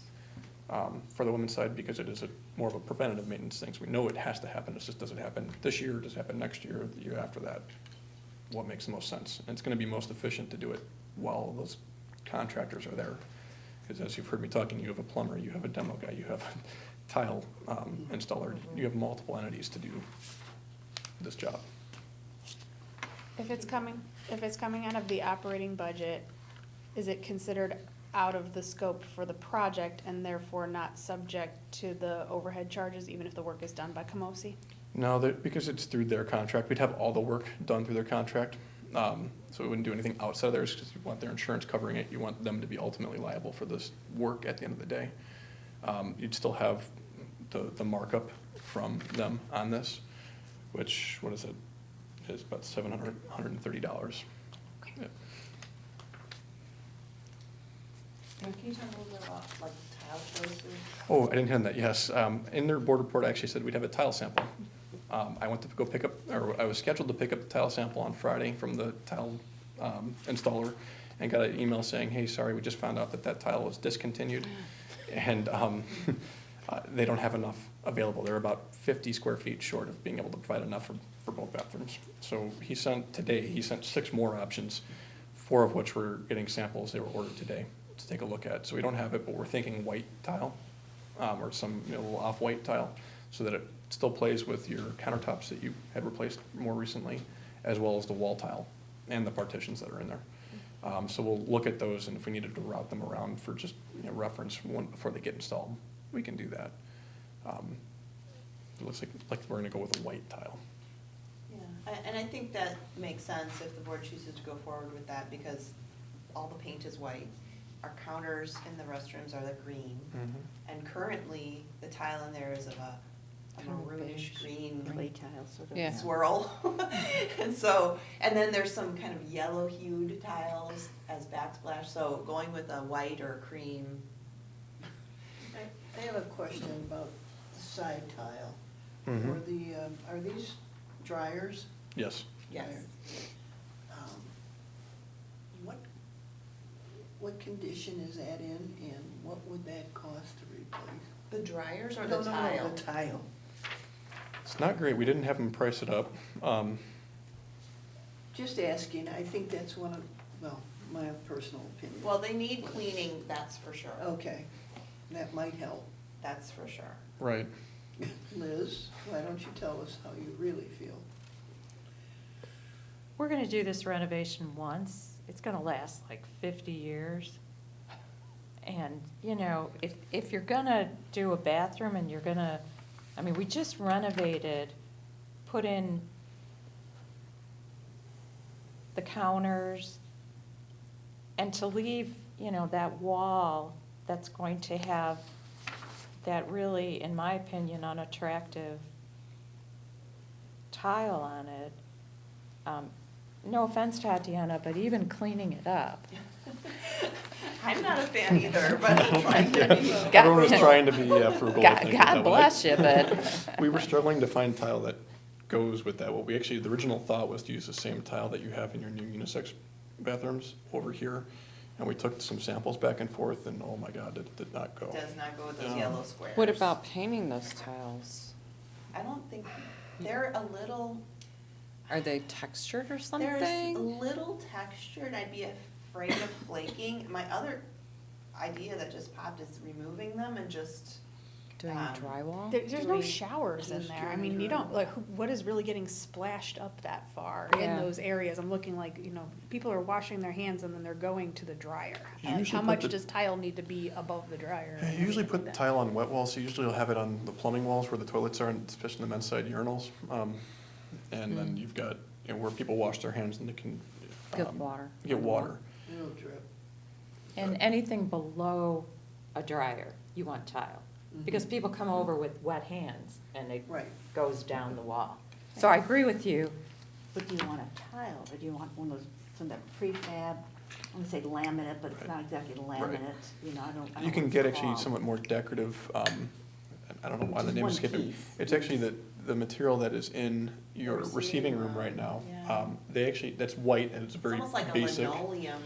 For the women's side, because it is more of a preventative maintenance thing. So we know it has to happen. It's just, does it happen this year? Does it happen next year? The year after that? What makes the most sense? And it's gonna be most efficient to do it while those contractors are there. Because as you've heard me talking, you have a plumber, you have a demo guy, you have a tile installer, you have multiple entities to do this job. If it's coming out of the operating budget, is it considered out of the scope for the project and therefore not subject to the overhead charges, even if the work is done by Camosi? No, because it's through their contract, we'd have all the work done through their contract. So we wouldn't do anything outside of theirs, because you want their insurance covering it. You want them to be ultimately liable for this work at the end of the day. You'd still have the markup from them on this, which, what is it? Is about $130. Yeah. And can you talk a little bit about like tile choices? Oh, I didn't hit that, yes. In their board report, I actually said we'd have a tile sample. I went to go pick up, or I was scheduled to pick up the tile sample on Friday from the tile installer, and got an email saying, hey, sorry, we just found out that tile was discontinued. And they don't have enough available. They're about 50 square feet short of being able to provide enough for both bathrooms. So he sent 6 more options, 4 of which were getting samples. They were ordered today to take a look at. So we don't have it, but we're thinking white tile, or some little off-white tile, so that it still plays with your countertops that you had replaced more recently, as well as the wall tile and the partitions that are in there. So we'll look at those, and if we needed to route them around for just reference before they get installed, we can do that. It looks like we're gonna go with a white tile. Yeah, and I think that makes sense if the board chooses to go forward with that, because all the paint is white. Our counters in the restrooms are the green, and currently the tile in there is of a maroonish green Clay tile, sort of. Yeah. swirl. And then there's some kind of yellow hued tiles as backsplash, so going with a white or cream. I have a question about the side tile. Mhm. Are these dryers? Yes. Yes. Um, What condition is that in, and what would that cost to replace? The dryers or No, the no, tile? no, the tile. It's not great. We didn't have them price it up. Just asking, I think that's one of, well, my personal opinion. Well, they need cleaning, that's for sure. Okay, that might help. That's for sure. Right. Liz, why don't you tell us how you really feel? We're gonna do this renovation once. It's gonna last like 50 years. And, you know, if you're gonna do a bathroom and you're gonna, I mean, we just renovated, put in the counters, and to leave, you know, that wall that's going to have that really, in my opinion, unattractive tile on it. No offense, Tatiana, but even cleaning it up. I'm not a fan either, but I'm trying to be. Everyone was trying to be frugal. I think, with that God one. bless you, but. We were struggling to find tile that goes with that. What we actually, the original thought was to use the same tile that you have in your new unisex bathrooms over here. And we took some samples back and forth, and oh my God, it did not go. Does not go with those yellow squares. What about painting those tiles? I don't think, they're a little, Are they textured or they're a something? little textured. I'd be afraid of flaking. My other idea that just popped is removing them and just, Doing drywall? There's no Doing- showers in Just there. I doing mean, you drywall. don't, like, what is really getting splashed up that far in Yeah. those areas? I'm looking like, you know, people are washing their hands and then they're going to the dryer. You Like, usually how put much the- does tile need to be above the dryer? Yeah, and you usually everything put like that? tile on wet walls, so usually you'll have it on the plumbing walls where the toilets are, and especially in the men's side urinals. And then you've got, you know, where people wash their hands and they can. Get water. Get water. It'll drip. And anything below a dryer, you want tile. Because people come over with wet hands and it Right. goes down the wall. So I agree with you. But do you want a tile, or do you want one of those, some of that prefab, I want to say laminate, but it's Right. not exactly laminate, you know, I don't know You can what get it's actually called. somewhat more decorative, I don't know why the Just name one is escaping. piece. It's actually the material that is in your receiving receiving room room. right now. Yeah. They actually, that's white and it's it's very almost like a basic. linoleum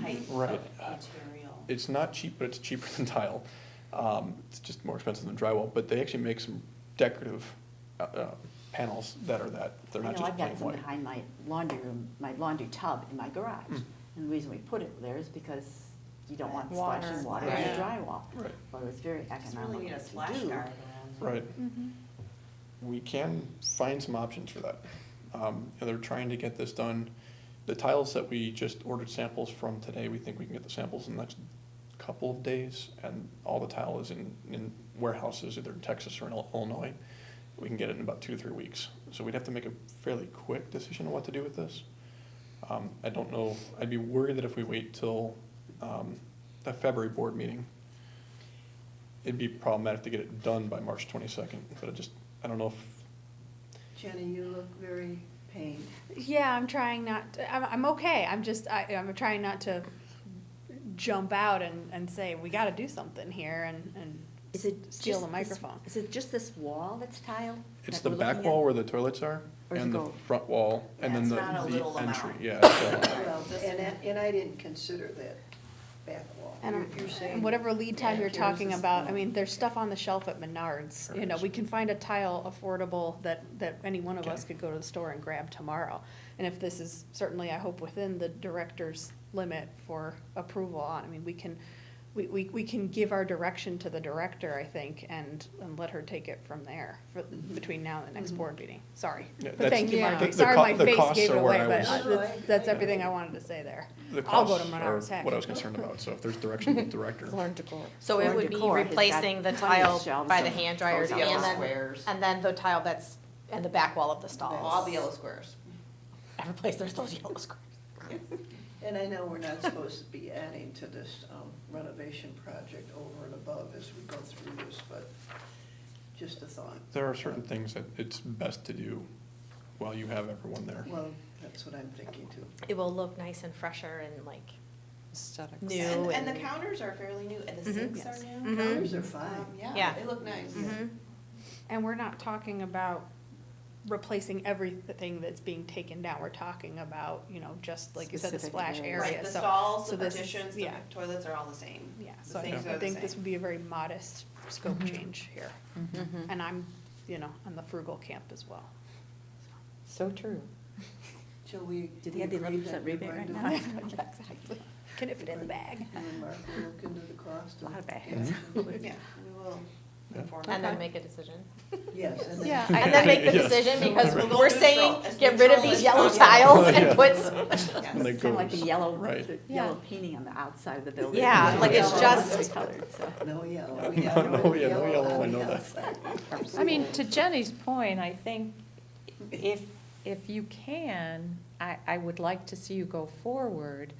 type of Right. material. It's not cheap, but it's cheaper than tile. It's just more expensive than drywall, but they actually make some decorative panels that are that, they're I not know, just I've plain got some white. behind my laundry room, my laundry tub in my garage. Mm. And the reason we put it there is because you don't want Water. splashing water Right. in the drywall. Right. But it was very Just really economical need a to splash do. guard around. Right. Mhm. We can find some options for that. They're trying to get this done. The tiles that we just ordered samples from today, we think we can get the samples in the next couple of days, and all the tile is in warehouses, either in Texas or in Illinois. We can get it in about 2 to 3 weeks. So we'd have to make a fairly quick decision on what to do with this. I don't know, I'd be worried that if we wait till the February board meeting, it'd be problematic to get it done by March 22nd, but I don't know if, Jenny, you look very pained. Yeah, I'm trying not, I'm okay, I'm I'm trying not to jump out and say, we gotta do something here and Is it steal the just this- microphone. Is it just this wall that's tile? it's that the we're back looking wall at? where the toilets are, Or does and it the go- front wall, and Yeah, then it's not a little the entry, amount. yeah. it's, Well, Just- and I didn't consider that back wall. You're saying. And whatever lead time Yeah, you're here's talking this about, I one. mean, there's stuff on the shelf at Menards. You know, we can find a tile affordable that any one of us Okay. could go to the store and grab tomorrow. And if this is certainly, I hope, within the director's limit for approval on, I mean, we can give our direction to the director, I think, and let her take it from there between now and the next board meeting. Sorry. Yeah, But that's- thank you, yeah. Margie. the Sorry, co- my the face costs gave it are where away, I but was- that's everything I wanted to say there. The I'll go to costs Menards, are heck. what I was concerned about, so if there's direction with the director. Learn to go. So it Floor would be decor has got replacing the plenty of tile shelves by the of hand dryers those and yellow then, squares. and then the tile that's in the back wall of the stalls. All the yellow squares. Every place there's those yellow squares. And I know we're not supposed to be adding to this renovation project over and above as we go through this, but just a thought. There are certain things that it's best to do while you have everyone there. Well, that's what I'm thinking too. It will look nice and fresher and like Aesthetics. new And the and. counters are fairly new, and the Mhm. sinks Yes. are new. Mhm. Counters are fine. Yeah. Yeah, they look nice. Mhm. And we're not talking about replacing everything that's being taken down. We're talking about, you know, just like you said, the Specific splash areas. area. Right, the So- stalls, so the this is- partitions, the yeah. toilets are all the same. Yeah, The so I sinks think, are I the think this same. would be a very modest scope Mhm. change here. Mhm. And I'm, you know, on the frugal camp as well. So true. Shall we? Do they have the agree 11% that we're rebate going right to- now? Exactly. Can it fit in the bag? You and Mark will look into the cost. A lot of bags. Yeah. Yeah, we will. inform. And then Okay. make a decision. Yes, and then. Yeah, And then make the Yes. decision, because We'll go we're neutral, saying, as get rid of neutral these as yellow possible. tiles Yeah. and put, And Yes. it Kind of like the goes- yellow, right. the Yeah. yellow painting on the outside of the building. Yeah, like it's Yellow, just- very colored, so. No yellow. No, yeah, no yellow, I on know the that. outside. I mean, to Jenny's point, I think if you can, I would like to see you go forward,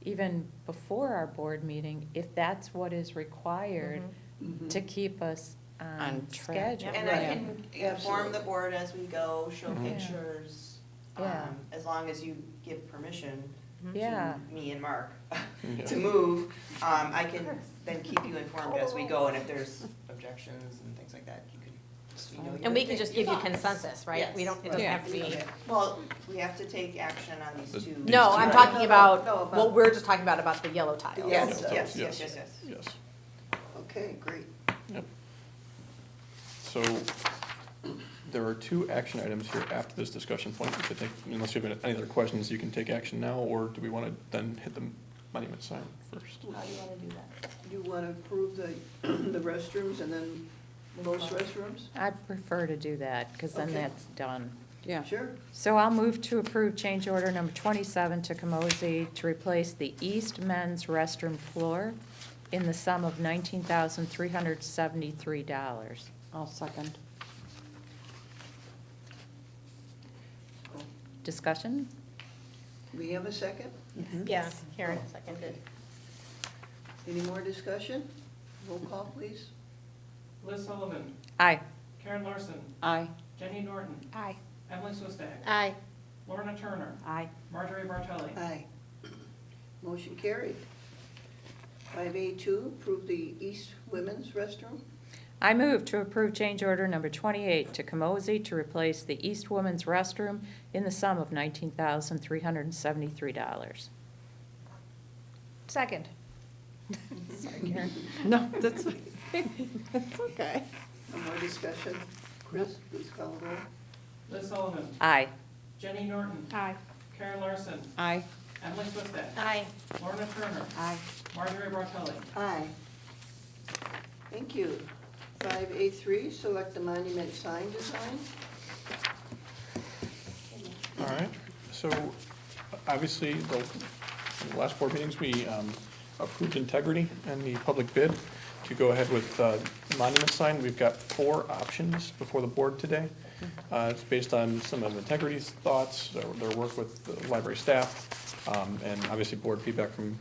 even before our board meeting, if that's what is required Mhm. to keep us on On track. schedule. And I Right. can inform the Absolutely. board as we go, show Mhm. pictures, Yeah. as long as you give permission Yeah. to me and Mark Yeah. to move. I can then keep you informed as we go, and if there's objections and things like that, you can, you know. and we can your just give you thoughts. consensus, right? We Yes. don't, it doesn't have to be. Okay. Well, we have to take action on these two. No, I'm No, talking no, about, no, about- what we're just talking about the yellow tiles. Yes, Yes. yes. Yes. Okay, great. Yep. So there are two action items here after this discussion point. We could take, unless you have any other questions, you can take action now, or do we want to then hit the monument sign first? How do you wanna do that? You want to approve the restrooms and then most restrooms? I prefer to do that, because then Okay. that's done. Yeah. Sure. So I'll move to approve change order number 27 to Camosi to replace the east men's restroom floor in the sum of $19,373. I'll second. Discussion? We have a second? Yeah, Karen seconded. Any more discussion? Roll call, please. Liz Sullivan, Aye. Karen Larson, Aye. Jenny Norton, Aye. Emily Swistak, Aye. Lorna Turner, Aye. Marjorie Bartelli. Aye. Motion carried. 5A2, approve the East Women's Restroom. I move to approve change order number 28 to Camosi to replace the east women's restroom in the sum of $19,373. Second. Sorry, Karen. No, that's, that's okay. No more discussion. Chris, please call the roll. Liz Sullivan, Aye. Jenny Norton, Aye. Karen Larson, Aye. Emily Swistak, Aye. Lorna Turner, Aye. Marjorie Bartelli. Aye. Thank you. 5A3, select the monument sign design. All right, so obviously, the last board meetings, we approved integrity and the public bid to go ahead with the monument sign. We've got 4 options before the board today. It's based on some of integrity's thoughts, their work with the library staff, and obviously board feedback from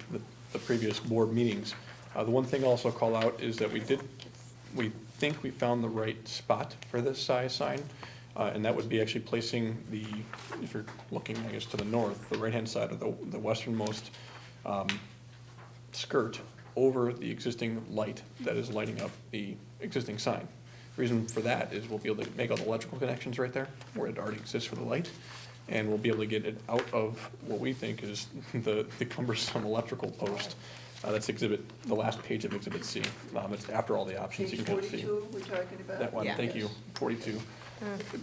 the previous board meetings. The one thing I'll also call out is that we think we found the right spot for this size sign, and that would be actually placing the, if you're looking, I guess, to the north, the right-hand side of the westernmost skirt over the existing light that is lighting up the existing sign. The reason for that is we'll be able to make all the electrical connections right there, where it already exists for the light, and we'll be able to get it out of what we think is the cumbersome electrical post. That's the last page of Exhibit C. It's after all the options, you Page can kind of see. 42, we're talking about? That one, Yeah. thank you, Yes. 42.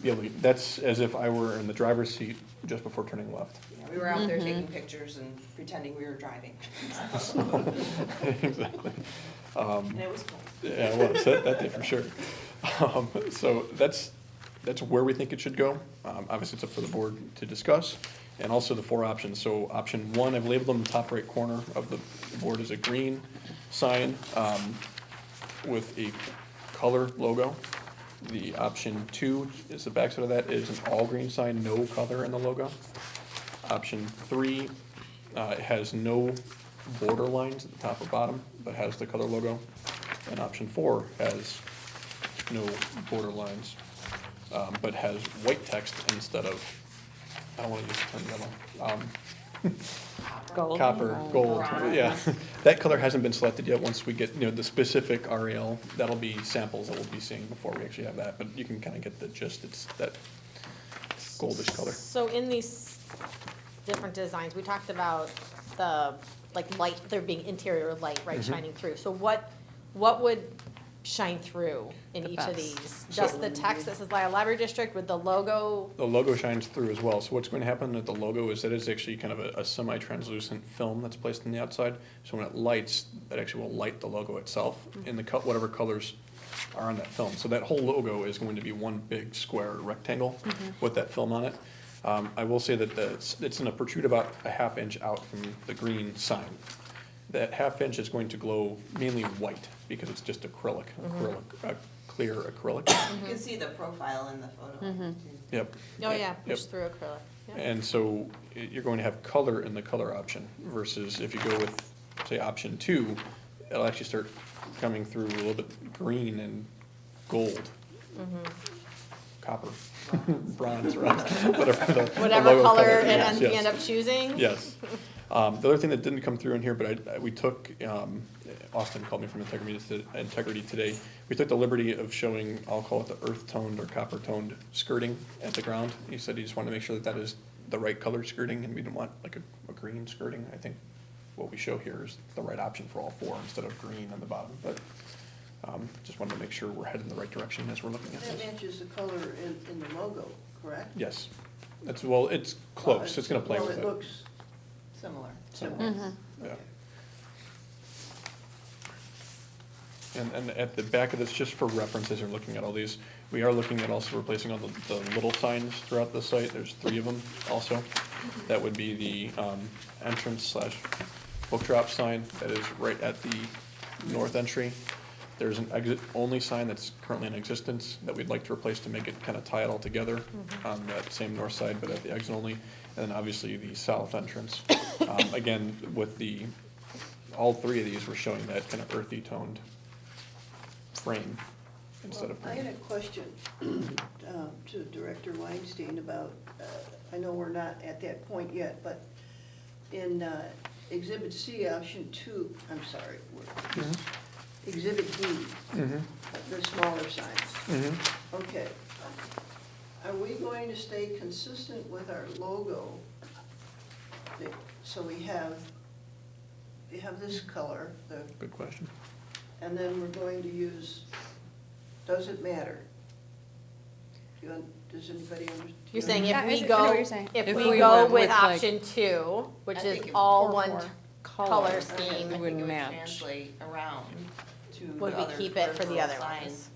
Be able to- That's as if I were in the driver's seat just before turning left. Yeah, we were out there taking pictures and pretending we were driving, Exactly. and it was cool. Yeah, it was, that day for sure. So that's where we think it should go. Obviously, it's up for the board to discuss, and also the 4 options. So option 1, I've labeled in the top right corner of the board as a green sign with a color logo. The option 2 is the backside of that is an all green sign, no color in the logo. Option 3 it has no border lines at the top or bottom, but has the color logo. And option 4 has no border lines, but has white text instead of, I don't want to use the term yellow. Gold. Copper, gold, Bronze. yeah. That color hasn't been selected yet. Once we get, the specific RAL, that'll be samples that we'll be seeing before we actually have that, but you can kind of get the gist. It's that goldish color. So in these different designs, we talked about the, like, light, there being interior light, right, shining through. So what would shine through in The each of best. these? Just the text that says Lisle Library District with the logo? The logo shines through as well. So what's going to happen with the logo is that it's actually kind of a semi-translucent film that's placed on the outside. So when it lights, that actually will light the logo itself in the whatever colors are on that film. So that whole logo is going to be one big square rectangle with that film on it. I will say that it's going to protrude about a half inch out from the green sign. That half inch is going to glow mainly white because it's just acrylic, clear acrylic. You can see the profile in the photo. Yep. Oh, yeah, Yep. push through acrylic. Yeah. And so you're going to have color in the color option versus if you go with, say, option 2, it'll actually start coming through a little bit green and gold. Copper, bronze, whatever the Whatever logo color is. you Yes. end up choosing. Yes. The other thing that didn't come through in here, but we took, Austin called me from Integrity today. We took the liberty of showing, I'll call it the earth toned or copper toned skirting at the ground. He said he just wanted to make sure that that is the right color skirting and we didn't want like a green skirting. I think what we show here is the right option for all 4 instead of green on the bottom. But just wanted to make sure we're heading in the right direction as we're looking at That this. matches the color in the logo, correct? Yes. Well, it's close. It's gonna play with Well, it. it looks Similar. similar. Yeah. And at the back of this, just for reference, as you're looking at all these, we are looking at also replacing all the little signs throughout the site. There's 3 of them also. That would be the entrance / book drop sign that is right at the north entry. There's an exit only sign that's currently in existence that we'd like to replace to make it kind of tie it all together on that same north side, but at the exit only. And then obviously the south entrance. Again, with all 3 of these, we're showing that kind of earthy toned frame instead of I green. had a question to Director Weinstein about, I know we're not at that point yet, but in Exhibit C, option 2, I'm sorry, Exhibit D, the smaller signs. Okay. Are we going to stay consistent with our logo? So we have this color, Good question. and then we're going to use, does it matter? Does anybody understand? You're saying Yeah, if we I know what go, you're saying. if If we we go went with with, like- option 2, which I is think it- all or one 4. color I scheme, think it wouldn't would match. translate around to Would the we other keep it for the peripheral other signs.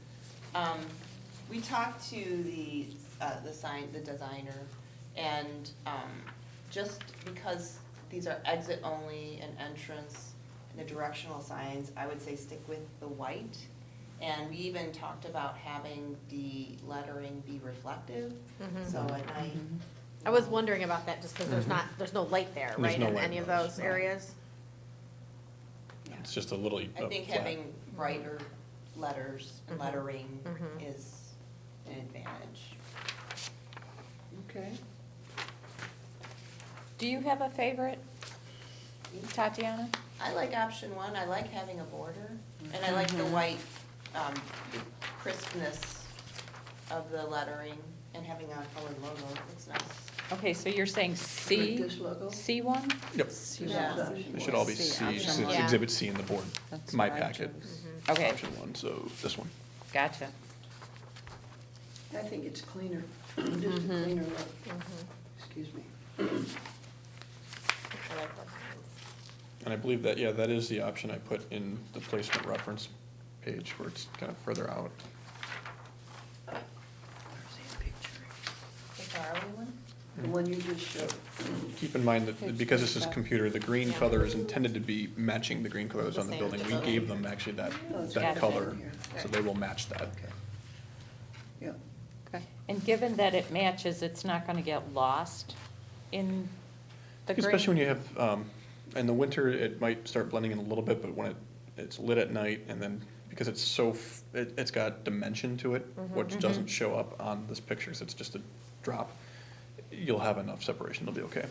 We talked to the designer, and just because these are exit only and entrance and the directional signs, I would say stick with the white. And we even talked about having the lettering be reflective, so at night. I was wondering about that just because there's no light there, There's right, no in light any in of those, those no. areas? It's just a little I think flat. having brighter letters and lettering Mhm. is an advantage. Okay. Do you have a favorite, Tatiana? I like option 1, I like having a border, and I like the white the crispness of the lettering and having a colored logo, it's nice. Okay, so you're saying C, Like this logo? C1? Yep. Yeah. They should all be C, C, option it's one. Yeah. Exhibit C in the board, That's my what I packet. chose. Okay, Option 1, so this one. gotcha. I think it's cleaner, just a cleaner look. Excuse me. I like those signs. And I believe that, yeah, that is the option I put in the placement reference page where it's kind of further out. There's a picture. The Charlie one? The one you just showed. Keep in mind that because this is computer, the green Yeah. color is intended to be matching the green colors The on the same building. as We the building. gave them actually that Oh, it's got it color, in here. so they will match that. Okay. Yeah. And given that it matches, it's not gonna get lost in the green? Especially when you have, in the winter, it might start blending in a little bit, but when it's lit at night, and then, because it's so, it's got dimension to it, which doesn't show up on this picture, so it's just a drop, you'll have enough separation, it'll be okay.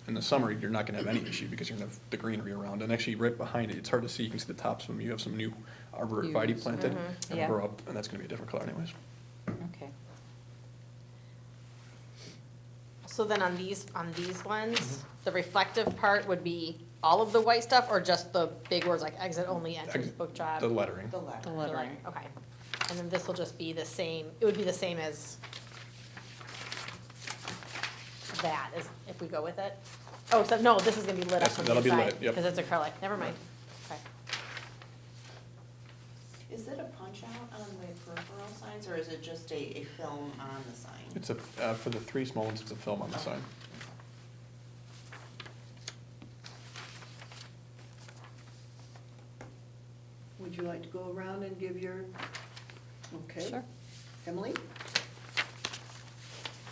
In the summer, you're not gonna have any issue, because you're gonna have the greenery around, and actually, right behind it, it's hard to see, you can see the tops of them, you have some new arborvitae Yews. planted, and Yeah. grow up, and that's gonna be a different color anyways. Okay. So then on these ones, the reflective part would be all of the white stuff or just the big words like exit only, entrance, book job? The lettering. The letter. The The lettering. Okay. And then this will just be the same, it would be the same as that, as if we go with it? Oh, so no, this is gonna be lit up Yes, from the that'll be inside. lit, yep. Because it's acrylic, never mind. Okay. Is it a punch out on the peripheral signs, or is it just a film on the sign? It's a, for the 3 small ones, it's a film on the sign. Would you like to go around and give your, okay? Sure. Emily?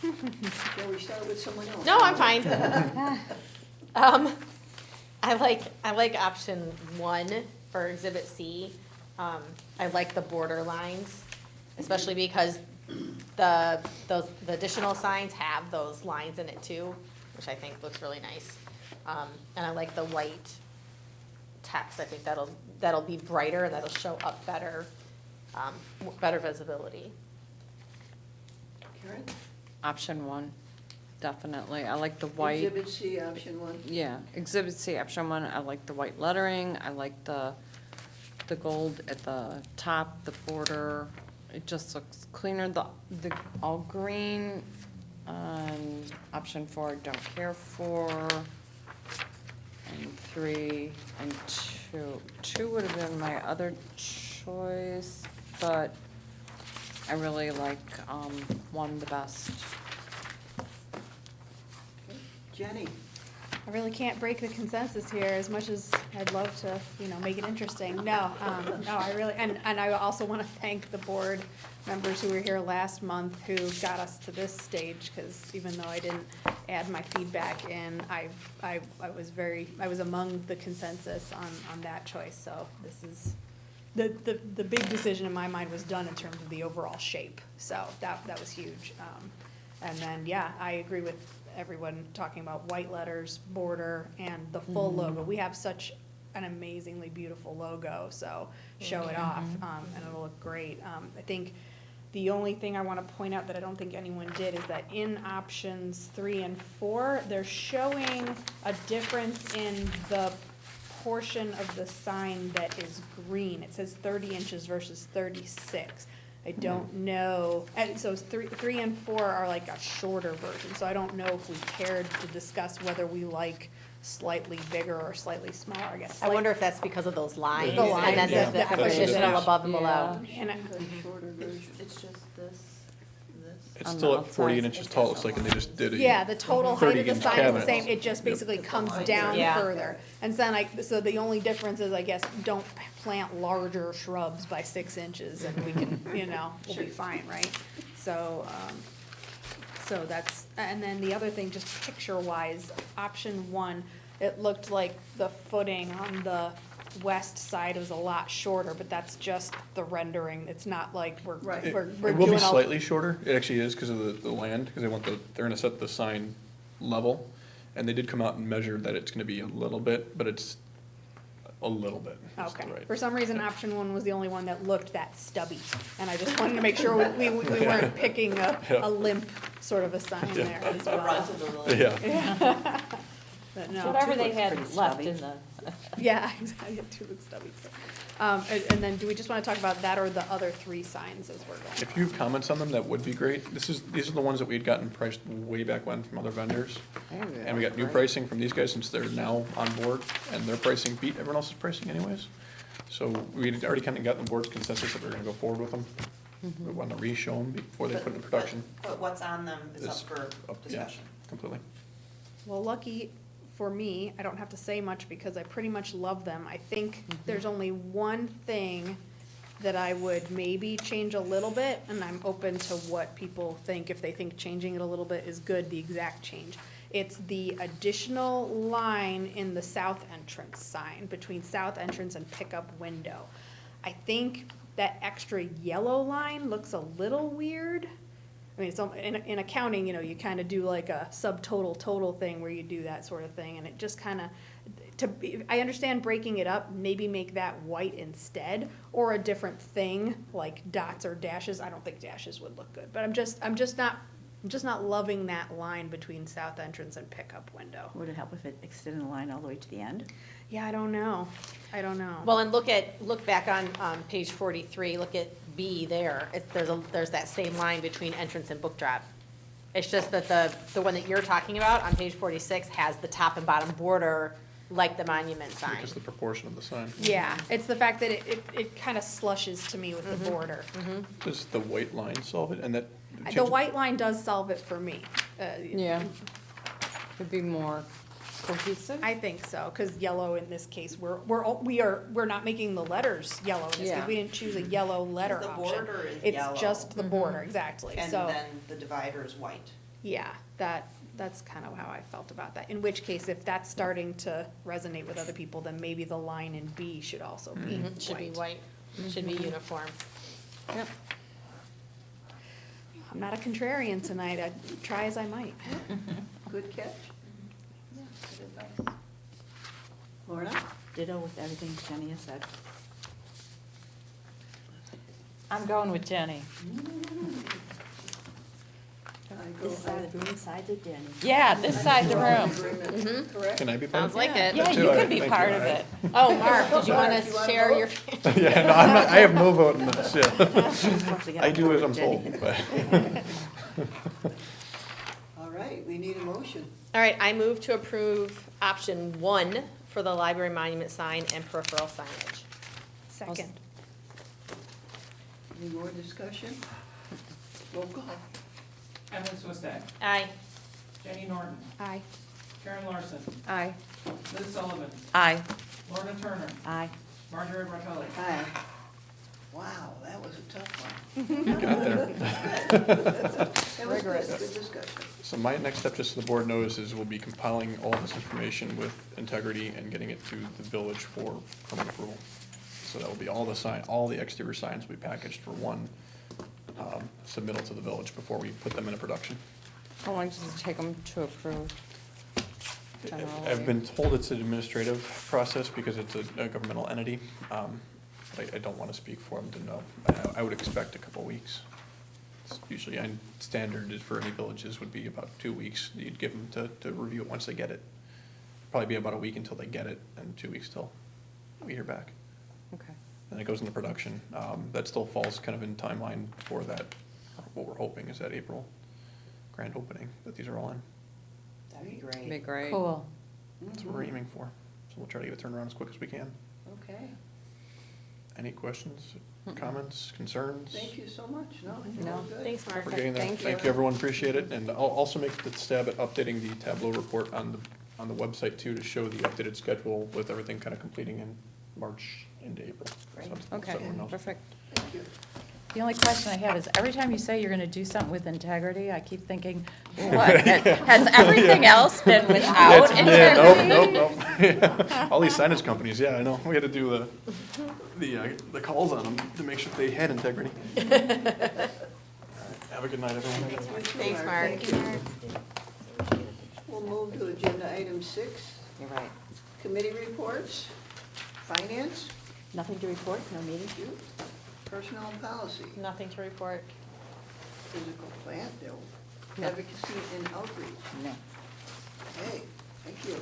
Shall we start with someone else? No, I'm fine. I like option 1 for exhibit C. I like the border lines, especially because the additional signs have those lines in it too, which I think looks really nice. And I like the white text. I think that'll be brighter and that'll show up better, better visibility. Karen? Option 1, definitely. I like the white. Exhibit C, option 1. Yeah, Exhibit C, option 1, I like the white lettering, I like the gold at the top, the border. It just looks cleaner. The all green, option 4, I don't care for. And 3 and 2. 2 would have been my other choice, but I really like 1 the best. Okay. Jenny? I really can't break the consensus here as much as I'd love to, make it interesting. No, I really, and I also want to thank the board members who were here last month who got us to this stage, because even though I didn't add my feedback in, I was among the consensus on that choice. So this is, the big decision in my mind was done in terms of the overall shape. So that was huge. And then, yeah, I agree with everyone talking about white letters, border, and the full logo. We have such an amazingly beautiful logo, so show it off, and it'll look great. I think the only thing I want to point out that I don't think anyone did is that in options 3 and 4, they're showing a difference in the portion of the sign that is green. It says 30 inches versus 36. I don't know, and so 3 and 4 are like a shorter version, so I don't know if we cared to discuss whether we like slightly bigger or slightly smaller, I guess. I wonder if that's because of those lines, The and then there's lines, the yeah. additional above and below. And I- The shorter version. It's just this. It's On still the at 48 outside. inches tall, looks like, and they just did a. Yeah, the total height of the 30-inch sign is the cabinets. same, it just basically comes down Yeah. further. And so the only difference is, I guess, don't plant larger shrubs by 6 inches and we can, we'll be fine, right? So, so that's, and then the other thing, just picture-wise, option 1, it looked like the footing on the west side was a lot shorter, but that's just the rendering. It's not like we're Right. It doing will be a. slightly shorter. It actually is because of the land, because they're gonna set the sign level. And they did come out and measure that it's gonna be a little bit, but it's a little bit. is the Okay, right- for some reason, option 1 was the only one that looked that stubby, and I just wanted to make sure we weren't picking Yeah. a limp sort of a sign Yeah. there as A well. runt of the little. Yeah, But no, Whatever they looks had pretty left stubby. in the, yeah, exactly, yeah, 2 looks stubby. And then, do we just want to talk about that or the other 3 signs as we're going? if you have comments on them, that would be great. These are the ones that we had gotten priced way back when from other vendors. And we got new pricing from these guys since they're now on board, and their pricing beat everyone else's pricing anyways. So we had already kind of gotten the board's consensus that we were gonna go forward with them. We wanted to re-show them before they put it in production. But what's on them is up Is for up- yeah, discussion. completely. Well, lucky for me, I don't have to say much because I pretty much love them. I think there's only one thing that I would maybe change a little bit, and I'm open to what people think. If they think changing it a little bit is good, the exact change. It's the additional line in the south entrance sign, between south entrance and pickup window. I think that extra yellow line looks a little weird. I mean, in accounting, you kind of do like a subtotal total thing where you do that sort of thing, and it just kind of, I understand breaking it up, maybe make that white instead, or a different thing, like dots or dashes. I don't think dashes would look good, but I'm just not loving that line between south entrance and pickup window. Would it help if it extended the line all the way to the end? Yeah, I don't know. Well, and look back on page 43, look at B there. There's that same line between entrance and book drop. It's just that the one that you're talking about on page 46 has the top and bottom border like the monument sign. Because the proportion of the sign. Yeah, it's the fact that it kind of slushes to me with the border. Does the white line solve it, and that? The white line does solve it for me. Yeah. Could be more cohesive. I think so, because yellow in this case, we're not making the letters yellow in this case. Yeah. We didn't choose a yellow letter The option. border is yellow. It's just the border, exactly. And So, then the divider is white. yeah, that's kind of how I felt about that. In which case, if that's starting to resonate with other people, then maybe the line in B should also be white. Should be white, should be uniform. Yep. I'm not a contrarian tonight. I'd try as I might. Good catch. Yeah, good advice. Lorna? Ditto with everything Jenny has said. I'm going with Jenny. I go, This side of the room, sides of Jenny. Yeah, this side of the room. Agreement, correct? Can I be part Sounds of like it. Yeah, too, you I can be think part you of are. it. Oh, Mark, did you want Mark, you to wanna share vote? your? Yeah, no, I'm not, I have no vote in this, yeah. Supposed to get I on do board as I'm with Jenny. told, but. All right, we need a motion. All right, I move to approve option 1 for the library monument sign and peripheral signage. Second. Any more discussion? Roll call. Emily Swistak, Aye. Jenny Norton, Aye. Karen Larson, Aye. Liz Sullivan, Aye. Lorna Turner, Aye. Marjorie Bartelli. Aye. Wow, that was a tough one. Got there. That was good, Rigorous. good discussion. So my next step, just so the board knows, is we'll be compiling all this information with integrity and getting it to the village for permit approval. So that will be all the exterior signs will be packaged for one submittal to the village before we put them into production. How long does it take them to approve? Generally. I've been told it's an administrative process because it's a governmental entity. I don't want to speak for them to know. I would expect a couple weeks. It's usually, standard is for any villages would be about 2 weeks. You'd give them to review it once they get it. Probably be about a week until they get it, and 2 weeks till we hear back. Okay. And it goes into production. That still falls kind of in timeline for that. What we're hoping is that April grand opening that these are all in. That'd be great. Be great. Cool. That's what we're aiming for. So we'll try to get it turned around as quick as we can. Okay, Any questions, comments, concerns? thank you so much. No, No, all good. Thanks, Mark. For getting that. Thank you. Thank you, everyone, appreciate it. And I'll also make the stab at updating the Tableau report on the website too, to show the updated schedule with everything kind of completing in March into April. Great. So Okay, everyone knows. perfect. Thank you. The only question I have is, every time you say you're gonna do something with integrity, I keep thinking, what? Has everything else been without integrity? Nope. Yeah. All these signage companies, yeah, I know. We had to do the calls on them to make sure they had integrity. All right, have a good night, everyone. You too, Thanks, Mark. Thank you. We'll move to agenda item 6, You're right. committee reports, finance, Nothing to report, no meeting? you, personnel and policy, Nothing to report. physical plant, no, No. advocacy and outreach. No. Okay, thank you.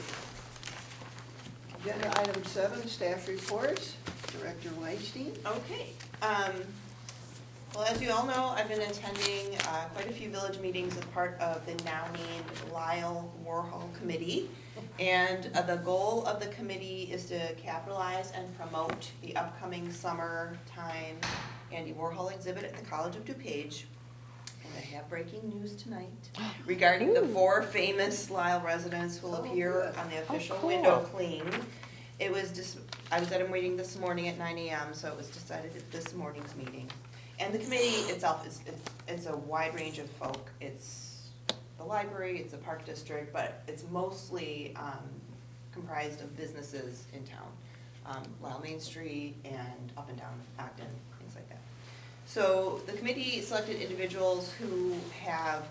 Agenda item 7, staff reports, Director Weinstein. Okay. Well, as you all know, I've been attending quite a few village meetings as part of the now named Lisle Warhol Committee. And the goal of the committee is to capitalize and promote the upcoming summertime Andy Warhol exhibit at the College of DuPage. And I have breaking news tonight regarding the 4 famous Lisle residents who will Oh, appear good. on the official cool. window cling. It was just, I was at a meeting this morning at 9 AM, so it was decided at this morning's meeting. And the committee itself is a wide range of folk. It's the library, it's the park district, but it's mostly comprised of businesses in town. Lisle Main Street and up and down Ogden, things like that. So the committee selected individuals who have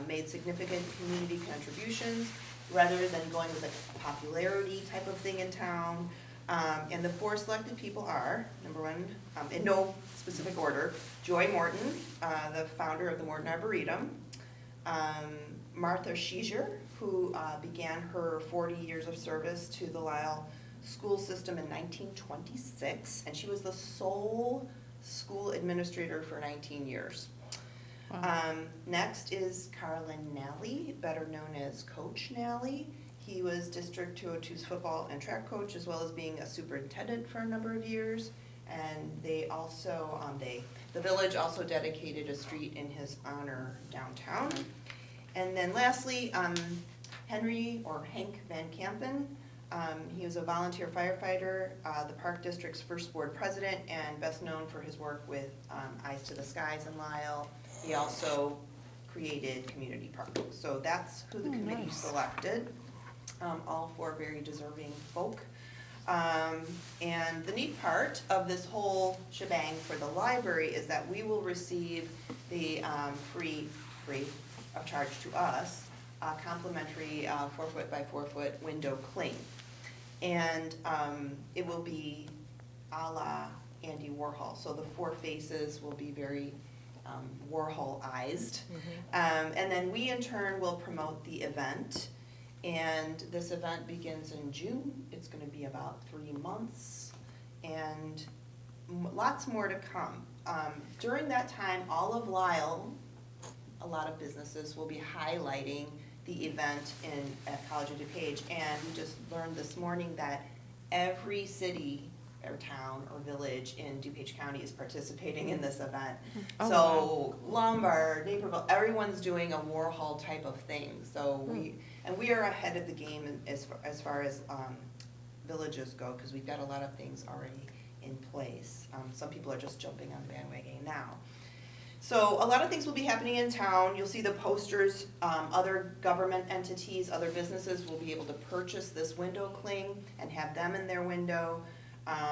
made significant community contributions rather than going with a popularity type of thing in town. And the 4 selected people are, number 1, in no specific order, Joy Morton, the founder of the Morton Arboretum, Martha Schiesier, who began her 40 years of service to the Lisle school system in 1926, and she was the sole school administrator for 19 years. Next is Carlin Nally, better known as Coach Nally. He was District 202's football and track coach, as well as being a superintendent for a number of years. And they also, the village also dedicated a street in his honor downtown. And then lastly, Henry or Hank Van Kampen. He was a volunteer firefighter, the Park District's first board president, and best known for his work with Eyes to the Skies in Lisle. He also created Community Park. So that's who the committee selected, all four very deserving folk. And the neat part of this whole shebang for the library is that we will receive the free of charge to us, complimentary 4-foot by 4-foot window cling. And it will be a la Andy Warhol. So the four faces will be very Warhol-ized. And then we in turn will promote the event. And this event begins in June. It's going to be about 3 months, and lots more to come. During that time, all of Lisle, a lot of businesses will be highlighting the event at College of DuPage. And we just learned this morning that every city or town or village in DuPage County is participating in this event. Oh, So Lombard, Naperville, everyone's doing a Warhol type of thing. So we are ahead of the game as far as villages go, because we've got a lot of things already in place. Some people are just jumping on the bandwagon now. So a lot of things will be happening in town. You'll see the posters. Other government entities, other businesses will be able to purchase this window cling and have them in their window.